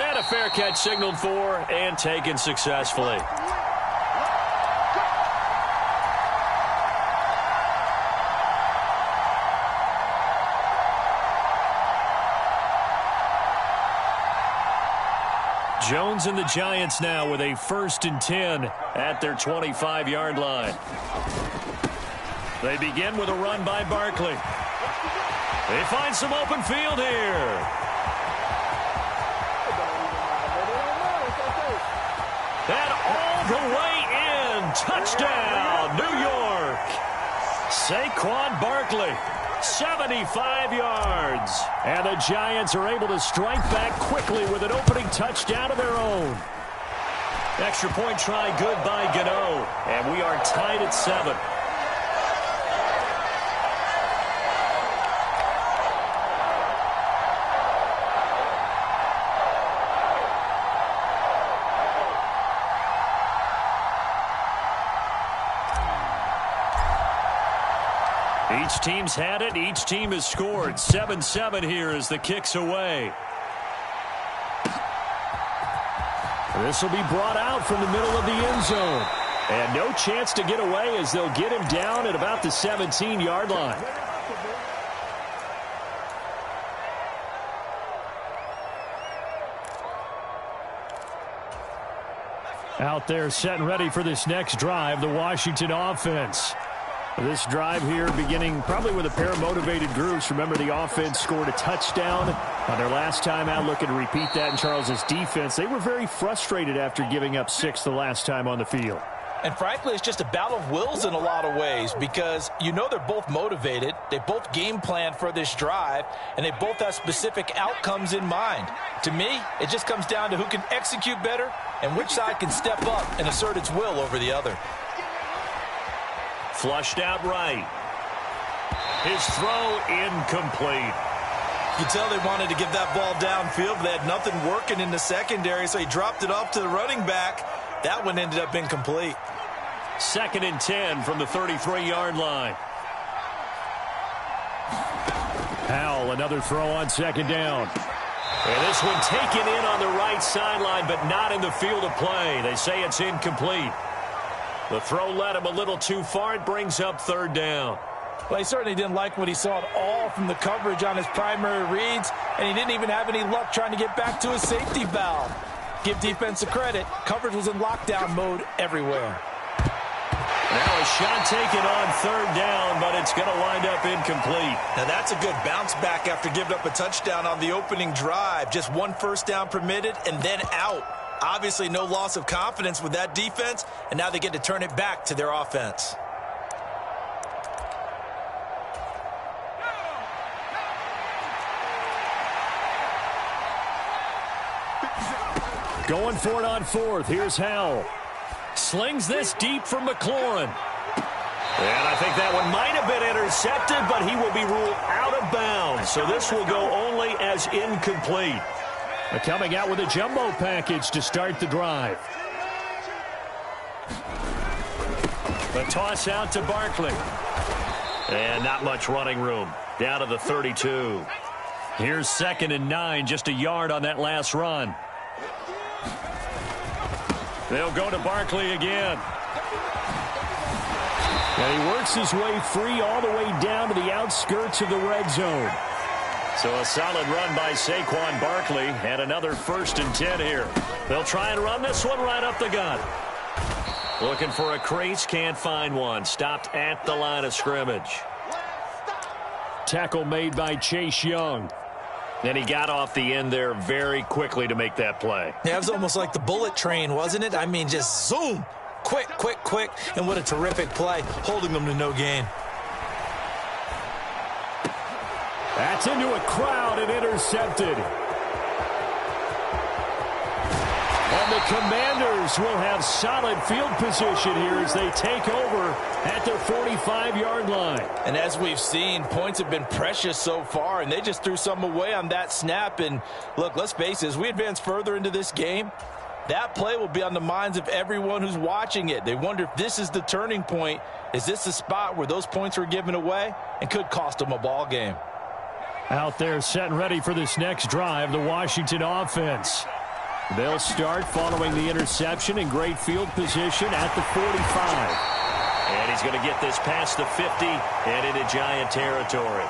And a fair catch signaled for and taken successfully. Jones and the Giants now with a 1st and 10 at their 25-yard line. They begin with a run by Barkley. They find some open field here. And all the way in. Touchdown, New York. Saquon Barkley. 75 yards. And the Giants are able to strike back quickly with an opening touchdown of their own. Extra point try good by Gano. And we are tied at 7. Each team's had it. Each team has scored. 7-7 here as the kick's away. This will be brought out from the middle of the end zone. And no chance to get away as they'll get him down at about the 17-yard line. Out there set and ready for this next drive, the Washington offense. This drive here beginning probably with a pair of motivated groups. Remember, the offense scored a touchdown on their last time out. Looking to repeat that in Charles's defense. They were very frustrated after giving up 6 the last time on the field. And frankly, it's just a battle of wills in a lot of ways because you know they're both motivated. They both game plan for this drive, and they both have specific outcomes in mind. To me, it just comes down to who can execute better and which side can step up and assert its will over the other. Flushed out right. His throw incomplete. You tell they wanted to get that ball downfield, but they had nothing working in the secondary, so he dropped it off to the running back. That one ended up incomplete. 2nd and 10 from the 33-yard line. Howell, another throw on 2nd down. And this one taken in on the right sideline, but not in the field of play. They say it's incomplete. The throw led him a little too far. It brings up 3rd down. Well, he certainly didn't like what he saw at all from the coverage on his primary reads, and he didn't even have any luck trying to get back to his safety valve. Give defense a credit. Coverage was in lockdown mode everywhere. Now a shot taken on 3rd down, but it's going to wind up incomplete. Now that's a good bounce back after giving up a touchdown on the opening drive. Just 1 first down permitted and then out. Obviously, no loss of confidence with that defense, and now they get to turn it back to their offense. Going for it on fourth. Here's Howell. Slings this deep from McLaurin. And I think that one might have been intercepted, but he will be ruled out of bounds. So this will go only as incomplete. They're coming out with a jumbo package to start the drive. The toss out to Barkley. And not much running room. Down to the 32. Here's 2nd and 9, just a yard on that last run. They'll go to Barkley again. And he works his way free all the way down to the outskirts of the red zone. So a solid run by Saquon Barkley, and another 1st and 10 here. They'll try and run this one right up the gut. Looking for a crease, can't find one. Stopped at the line of scrimmage. Tackle made by Chase Young. And he got off the end there very quickly to make that play. Yeah, it was almost like the bullet train, wasn't it? I mean, just zoom. Quick, quick, quick. And what a terrific play, holding them to no gain. That's into a crowd and intercepted. And the Commanders will have solid field position here as they take over at their 45-yard line. And as we've seen, points have been precious so far, and they just threw some away on that snap. And look, let's face it, as we advance further into this game, that play will be on the minds of everyone who's watching it. They wonder if this is the turning point. Is this the spot where those points were given away and could cost them a ball game? Out there set and ready for this next drive, the Washington offense. They'll start following the interception in great field position at the 45. And he's going to get this past the 50 and into Giant territory.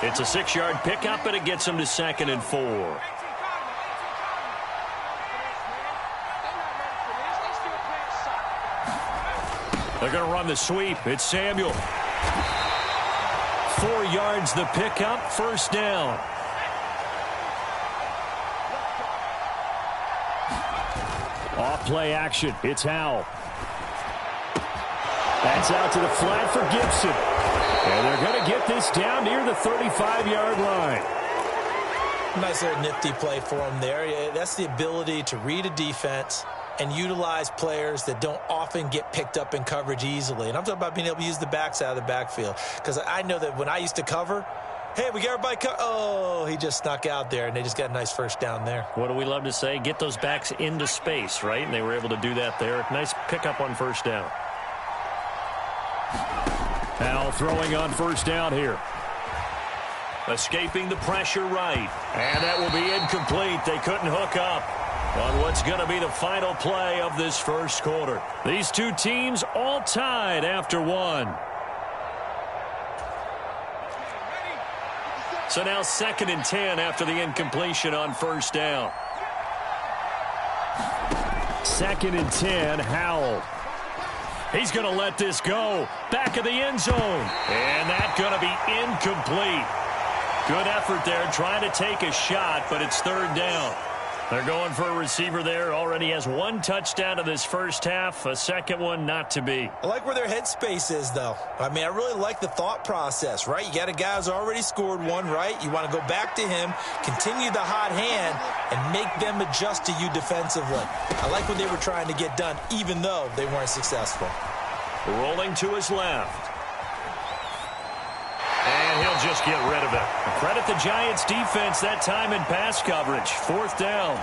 It's a 6-yard pickup, and it gets him to 2nd and 4. They're going to run the sweep. It's Samuel. 4 yards the pickup, 1st down. Off play action. It's Howell. That's out to the flat for Gibson. And they're going to get this down near the 35-yard line. Nice little nifty play for him there. That's the ability to read a defense and utilize players that don't often get picked up in coverage easily. And I'm talking about being able to use the backs out of the backfield. Because I know that when I used to cover, hey, we got everybody oh, he just snuck out there, and they just got a nice 1st down there. What do we love to say? Get those backs into space, right? And they were able to do that there. Nice pickup on 1st down. Now throwing on 1st down here. Escaping the pressure right. And that will be incomplete. They couldn't hook up on what's going to be the final play of this 1st quarter. These two teams all tied after 1. So now 2nd and 10 after the incompletion on 1st down. 2nd and 10, Howell. He's going to let this go. Back of the end zone. And that's going to be incomplete. Good effort there trying to take a shot, but it's 3rd down. They're going for a receiver there. Already has 1 touchdown in this 1st half. A 2nd one not to be. I like where their headspace is, though. I mean, I really like the thought process, right? You got a guy who's already scored 1, right? You want to go back to him, continue the hot hand, and make them adjust to you defensively. I like what they were trying to get done, even though they weren't successful. Rolling to his left. And he'll just get rid of it. Credit the Giants defense that time in pass coverage. 4th down.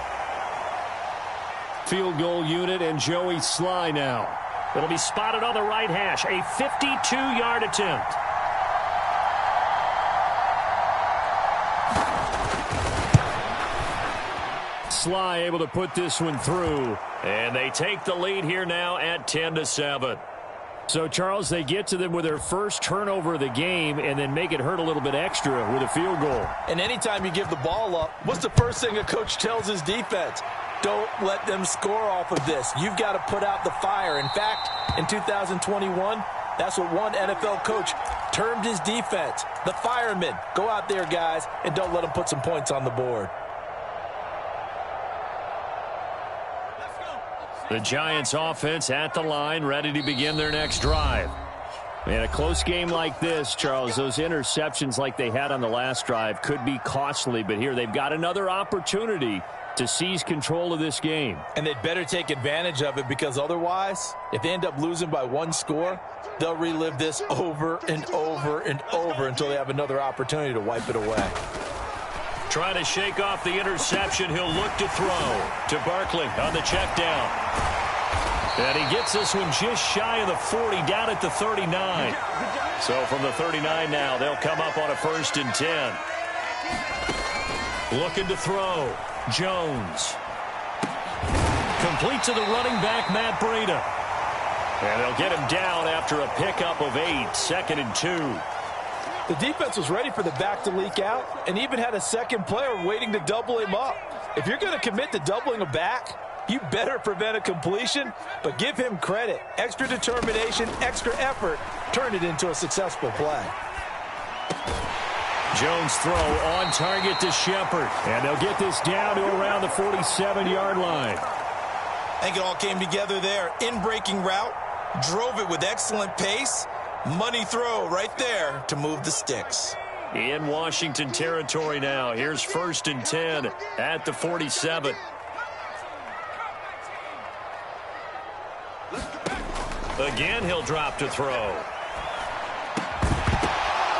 Field goal unit and Joey Sly now. It'll be spotted on the right hash. A 52-yard attempt. Sly able to put this one through. And they take the lead here now at 10-7. So, Charles, they get to them with their 1st turnover of the game and then make it hurt a little bit extra with a field goal. And anytime you give the ball up, what's the first thing a coach tells his defense? Don't let them score off of this. You've got to put out the fire. In fact, in 2021, that's what one NFL coach termed his defense. The firemen. Go out there, guys, and don't let them put some points on the board. The Giants offense at the line, ready to begin their next drive. In a close game like this, Charles, those interceptions like they had on the last drive could be costly, but here they've got another opportunity to seize control of this game. And they'd better take advantage of it, because otherwise, if they end up losing by one score, they'll relive this over and over and over until they have another opportunity to wipe it away. Trying to shake off the interception. He'll look to throw to Barkley on the check down. And he gets this one just shy of the 40, down at the 39. So from the 39 now, they'll come up on a 1st and 10. Looking to throw. Jones. Complete to the running back, Matt Breida. And they'll get him down after a pickup of 8, 2nd and 2. The defense was ready for the back to leak out and even had a second player waiting to double him up. If you're going to commit to doubling a back, you better prevent a completion, but give him credit. Extra determination, extra effort, turn it into a successful play. Jones throw on target to Shepard. And they'll get this down to around the 47-yard line. I think it all came together there. In-breaking route, drove it with excellent pace. Money throw right there to move the sticks. In Washington territory now. Here's 1st and 10 at the 47. Again, he'll drop to throw.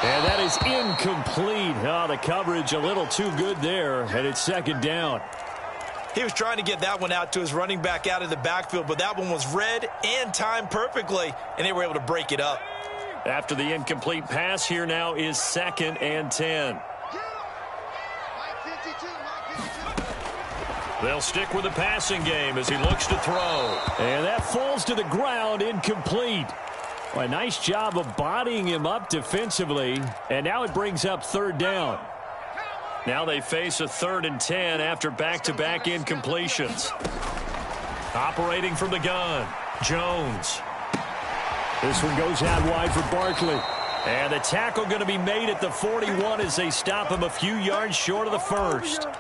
And that is incomplete. Oh, the coverage a little too good there, and it's 2nd down. He was trying to get that one out to his running back out of the backfield, but that one was read and timed perfectly, and they were able to break it up. After the incomplete pass, here now is 2nd and 10. They'll stick with the passing game as he looks to throw. And that falls to the ground, incomplete. Well, a nice job of bodying him up defensively, and now it brings up 3rd down. Now they face a 3rd and 10 after back-to-back incompletions. Operating from the gun, Jones. This one goes out wide for Barkley. And the tackle going to be made at the 41 as they stop him a few yards short of the 1st.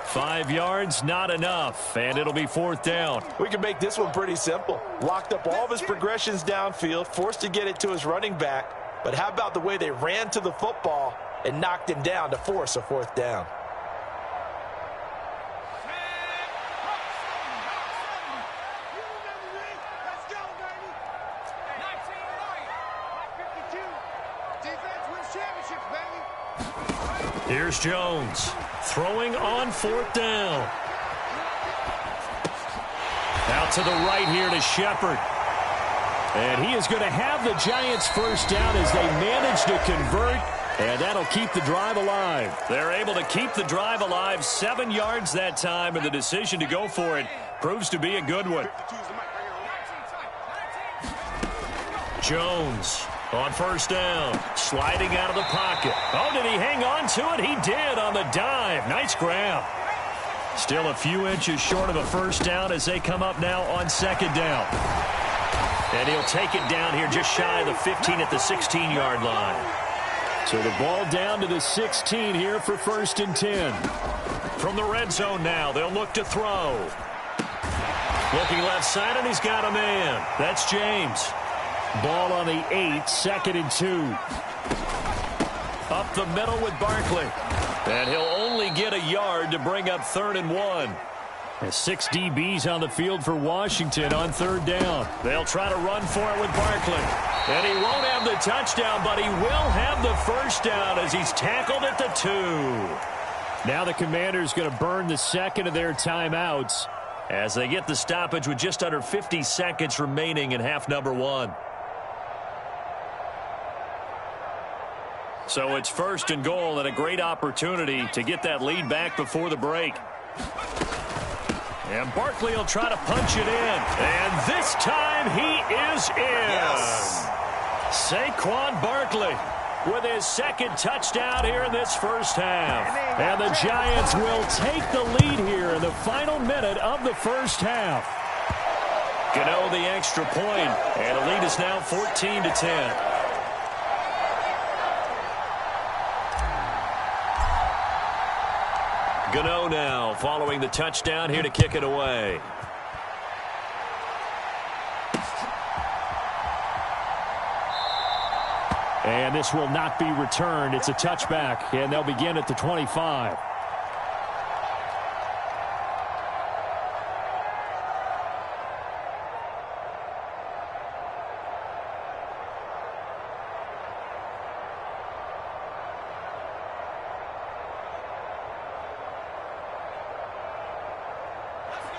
5 yards, not enough, and it'll be 4th down. We can make this one pretty simple. Locked up all of his progressions downfield, forced to get it to his running back. But how about the way they ran to the football and knocked him down to force a 4th down? Here's Jones throwing on 4th down. Out to the right here to Shepard. And he is going to have the Giants' 1st down as they manage to convert, and that'll keep the drive alive. They're able to keep the drive alive, 7 yards that time, and the decision to go for it proves to be a good one. Jones on 1st down, sliding out of the pocket. Oh, did he hang on to it? He did on the dive. Nice grab. Still a few inches short of a 1st down as they come up now on 2nd down. And he'll take it down here just shy of the 15 at the 16-yard line. So the ball down to the 16 here for 1st and 10. From the red zone now, they'll look to throw. Looking left side, and he's got a man. That's James. Ball on the 8, 2nd and 2. Up the middle with Barkley. And he'll only get a yard to bring up 3rd and 1. And 6 DBs on the field for Washington on 3rd down. They'll try to run for it with Barkley. And he won't have the touchdown, but he will have the 1st down as he's tackled at the 2. Now the Commanders going to burn the 2nd of their timeouts as they get the stoppage with just under 50 seconds remaining in half number 1. So it's 1st and goal and a great opportunity to get that lead back before the break. And Barkley will try to punch it in. And this time he is in. Yes. Saquon Barkley with his 2nd touchdown here in this 1st half. And the Giants will take the lead here in the final minute of the 1st half. Gano the extra point, and the lead is now 14-10. Gano now following the touchdown here to kick it away. And this will not be returned. It's a touchback, and they'll begin at the 25.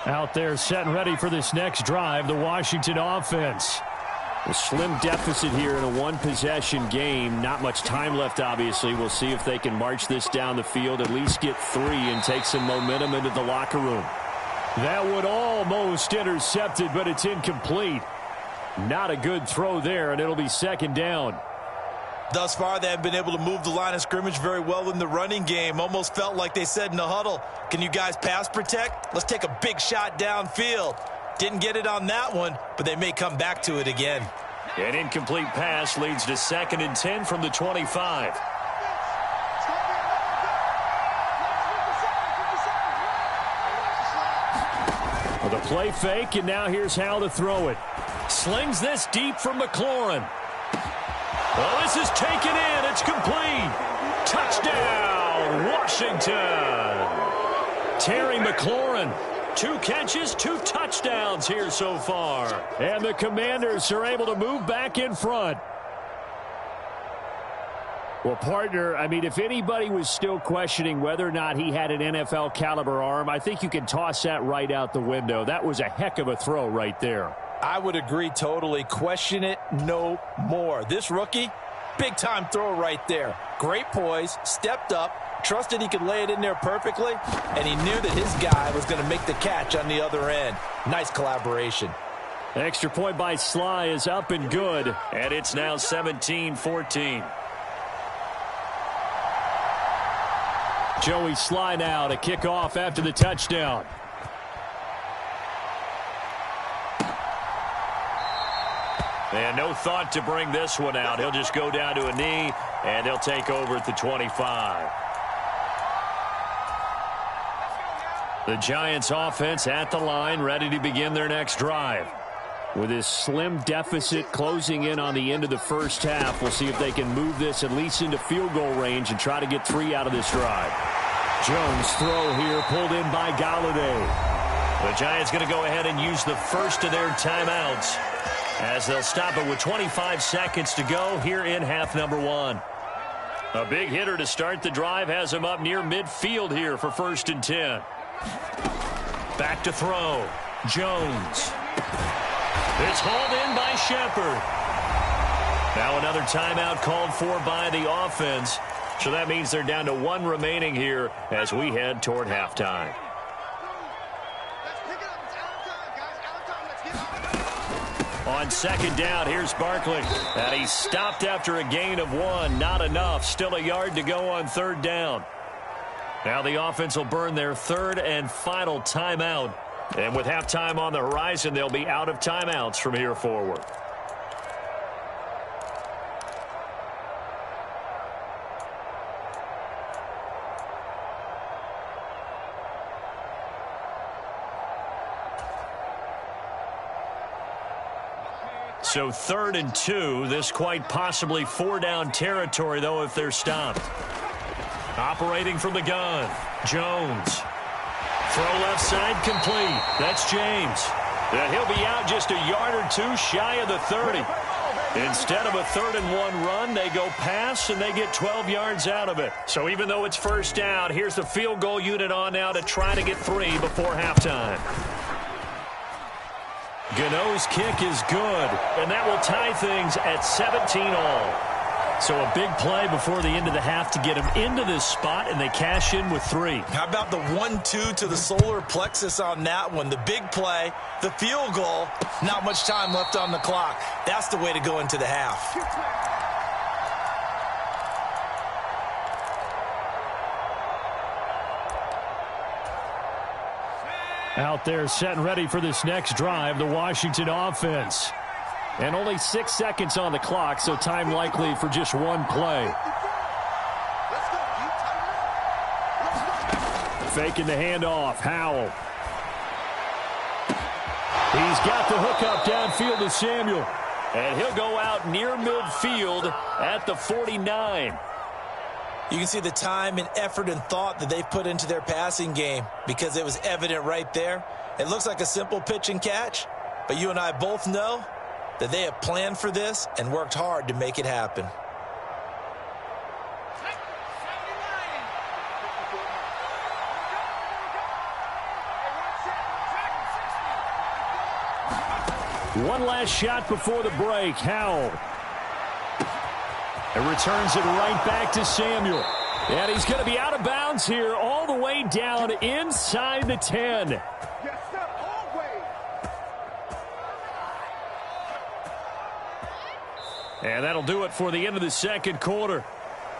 Out there set and ready for this next drive, the Washington offense. A slim deficit here in a one-possession game. Not much time left, obviously. We'll see if they can march this down the field, at least get 3 and take some momentum into the locker room. That would almost intercepted, but it's incomplete. Not a good throw there, and it'll be second down. Thus far, they haven't been able to move the line of scrimmage very well in the running game. Almost felt like they said in the huddle, can you guys pass protect? Let's take a big shot downfield. Didn't get it on that one, but they may come back to it again. An incomplete pass leads to 2nd and 10 from the 25. Well, the play fake, and now here's how to throw it. Slings this deep from McLaurin. Well, this is taken in. It's complete. Touchdown, Washington. Terry McLaurin. 2 catches, 2 touchdowns here so far. And the Commanders are able to move back in front. Well, partner, I mean, if anybody was still questioning whether or not he had an NFL caliber arm, I think you can toss that right out the window. That was a heck of a throw right there. I would agree totally. Question it no more. This rookie, big-time throw right there. Great poise, stepped up, trusted he could lay it in there perfectly, and he knew that his guy was going to make the catch on the other end. Nice collaboration. Extra point by Sly is up and good. And it's now 17-14. Joey Sly now to kick off after the touchdown. And no thought to bring this one out. He'll just go down to a knee, and they'll take over at the 25. The Giants offense at the line, ready to begin their next drive. With this slim deficit closing in on the end of the first half, we'll see if they can move this at least into field goal range and try to get 3 out of this drive. Jones' throw here pulled in by Galladay. The Giants going to go ahead and use the first of their timeouts, as they'll stop it with 25 seconds to go here in half number 1. A big hitter to start the drive has him up near midfield here for 1st and 10. Back to throw. Jones. It's hauled in by Shepard. Now another timeout called for by the offense. So that means they're down to 1 remaining here as we head toward halftime. On 2nd down, here's Barkley. And he's stopped after a gain of 1. Not enough. Still a yard to go on 3rd down. Now the offense will burn their 3rd and final timeout. And with halftime on the horizon, they'll be out of timeouts from here forward. So 3rd and 2. This quite possibly 4-down territory, though, if they're stopped. Operating from the gun, Jones. Throw left side complete. That's James. And he'll be out just a yard or 2 shy of the 30. Instead of a 3rd and 1 run, they go pass, and they get 12 yards out of it. So even though it's 1st down, here's the field goal unit on now to try to get 3 before halftime. Gano's kick is good, and that will tie things at 17-all. So a big play before the end of the half to get them into this spot, and they cash in with 3. How about the 1-2 to the solar plexus on that one? The big play, the field goal, not much time left on the clock. That's the way to go into the half. Out there set and ready for this next drive, the Washington offense. And only 6 seconds on the clock, so time likely for just 1 play. Faking the handoff, Howell. He's got the hook up downfield to Samuel. And he'll go out near midfield at the 49. You can see the time and effort and thought that they've put into their passing game because it was evident right there. It looks like a simple pitch and catch, but you and I both know that they have planned for this and worked hard to make it happen. One last shot before the break. Howell. And returns it right back to Samuel. And he's going to be out of bounds here all the way down inside the 10. Yes, sir, always. And that'll do it for the end of the second quarter.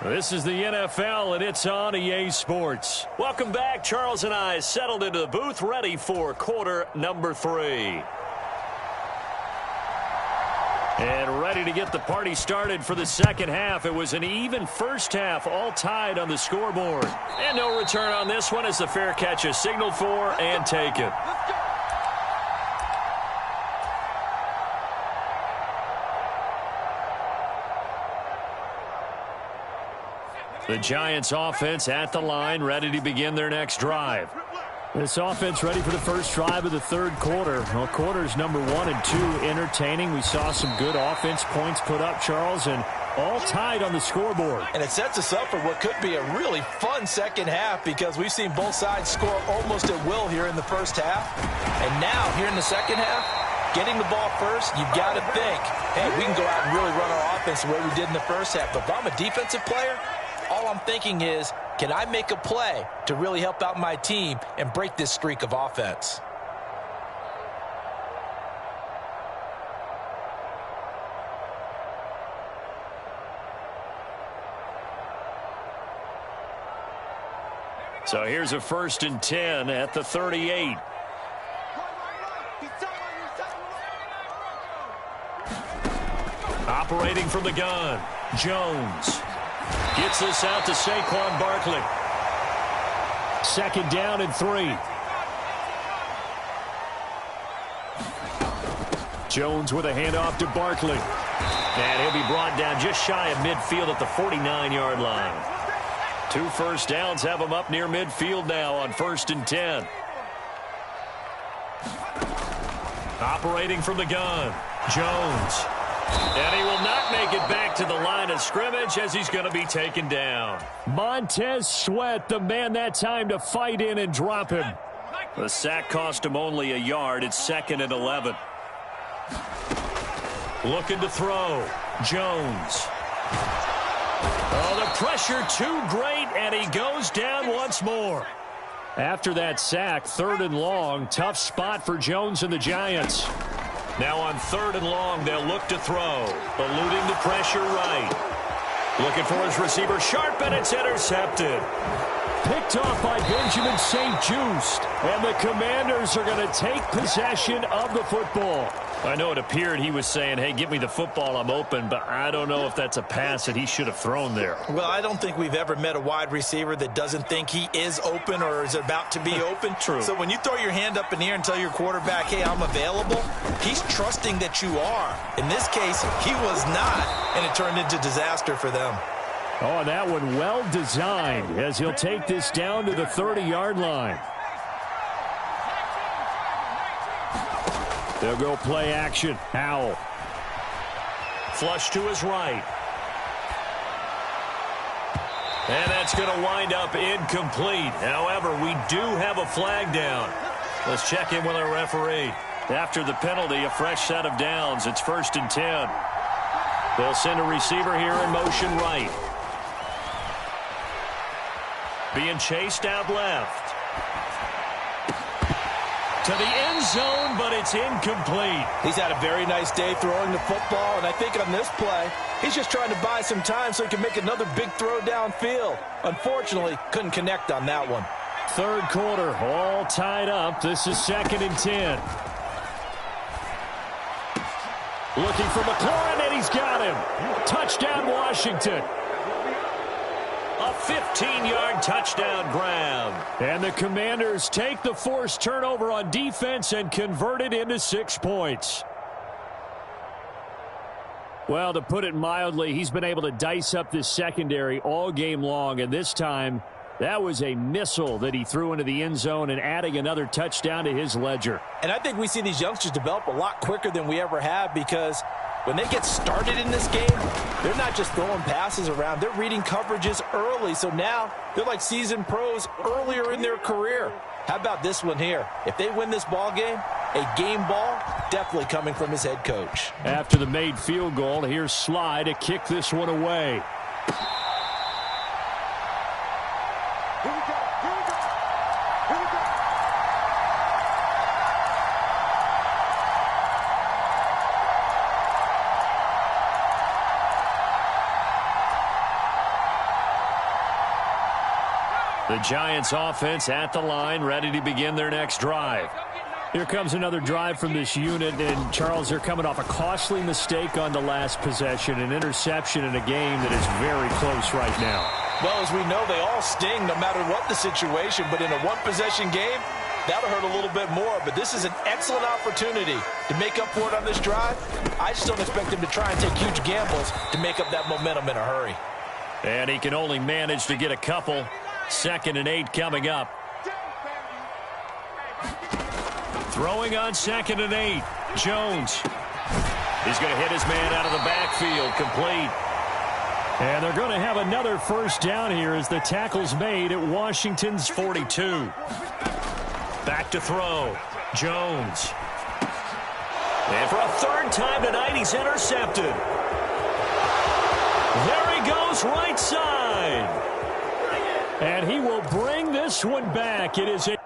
This is the NFL, and it's on EA Sports. Welcome back. Charles and I settled into the booth, ready for quarter number 3. And ready to get the party started for the second half. It was an even first half, all tied on the scoreboard. And no return on this one as the fair catch is signaled for and taken. The Giants offense at the line, ready to begin their next drive. This offense ready for the first drive of the third quarter. Well, quarters number 1 and 2 entertaining. We saw some good offense points put up, Charles, and all tied on the scoreboard. And it sets us up for what could be a really fun second half because we've seen both sides score almost at will here in the first half. And now, here in the second half, getting the ball first, you've got to think, hey, we can go out and really run our offense the way we did in the first half. But if I'm a defensive player, all I'm thinking is, can I make a play to really help out my team and break this streak of offense? So here's a 1st and 10 at the 38. Operating from the gun, Jones. Gets this out to Saquon Barkley. 2nd down and 3. Jones with a handoff to Barkley. And he'll be brought down just shy of midfield at the 49-yard line. 2 first downs have him up near midfield now on 1st and 10. Operating from the gun, Jones. And he will not make it back to the line of scrimmage as he's going to be taken down. Montez Sweat, the man that time to fight in and drop him. The sack cost him only a yard. It's 2nd and 11. Looking to throw, Jones. Oh, the pressure too great, and he goes down once more. After that sack, 3rd and long, tough spot for Jones and the Giants. Now on 3rd and long, they'll look to throw. Eluding the pressure right. Looking for his receiver, Sharp, and it's intercepted. Picked off by Benjamin St-Juste. And the Commanders are going to take possession of the football. I know it appeared he was saying, hey, give me the football, I'm open, but I don't know if that's a pass that he should have thrown there. Well, I don't think we've ever met a wide receiver that doesn't think he is open or is about to be open. True. So when you throw your hand up in the air and tell your quarterback, hey, I'm available, he's trusting that you are. In this case, he was not, and it turned into disaster for them. Oh, that one well designed as he'll take this down to the 30-yard line. They'll go play action. Howell. Flush to his right. And that's going to wind up incomplete. However, we do have a flag down. Let's check in with our referee. After the penalty, a fresh set of downs. It's 1st and 10. They'll send a receiver here in motion right. Being chased out left. To the end zone, but it's incomplete. He's had a very nice day throwing the football, and I think on this play, he's just trying to buy some time so he can make another big throw downfield. Unfortunately, couldn't connect on that one. 3rd quarter, all tied up. This is 2nd and 10. Looking for McLaurin, and he's got him. Touchdown, Washington. A 15-yard touchdown grab. And the Commanders take the forced turnover on defense and convert it into 6 points. Well, to put it mildly, he's been able to dice up this secondary all game long, and this time that was a missile that he threw into the end zone and adding another touchdown to his ledger. And I think we see these youngsters develop a lot quicker than we ever have, because when they get started in this game, they're not just throwing passes around. They're reading coverages early. So now they're like seasoned pros earlier in their career. How about this one here? If they win this ball game, a game ball definitely coming from his head coach. After the made field goal, here's Sly to kick this one away. The Giants offense at the line, ready to begin their next drive. Here comes another drive from this unit, and Charles, they're coming off a costly mistake on the last possession, an interception in a game that is very close right now. Well, as we know, they all sting no matter what the situation, but in a one-possession game, that'll hurt a little bit more. But this is an excellent opportunity to make up for it on this drive. I just don't expect him to try and take huge gambles to make up that momentum in a hurry. And he can only manage to get a couple. 2nd and 8 coming up. Throwing on 2nd and 8. Jones. He's going to hit his man out of the backfield. Complete. And they're going to have another first down here as the tackle's made at Washington's 42. Back to throw. Jones. And for a 3rd time tonight, he's intercepted. There he goes, right side. And he will bring this one back. It is a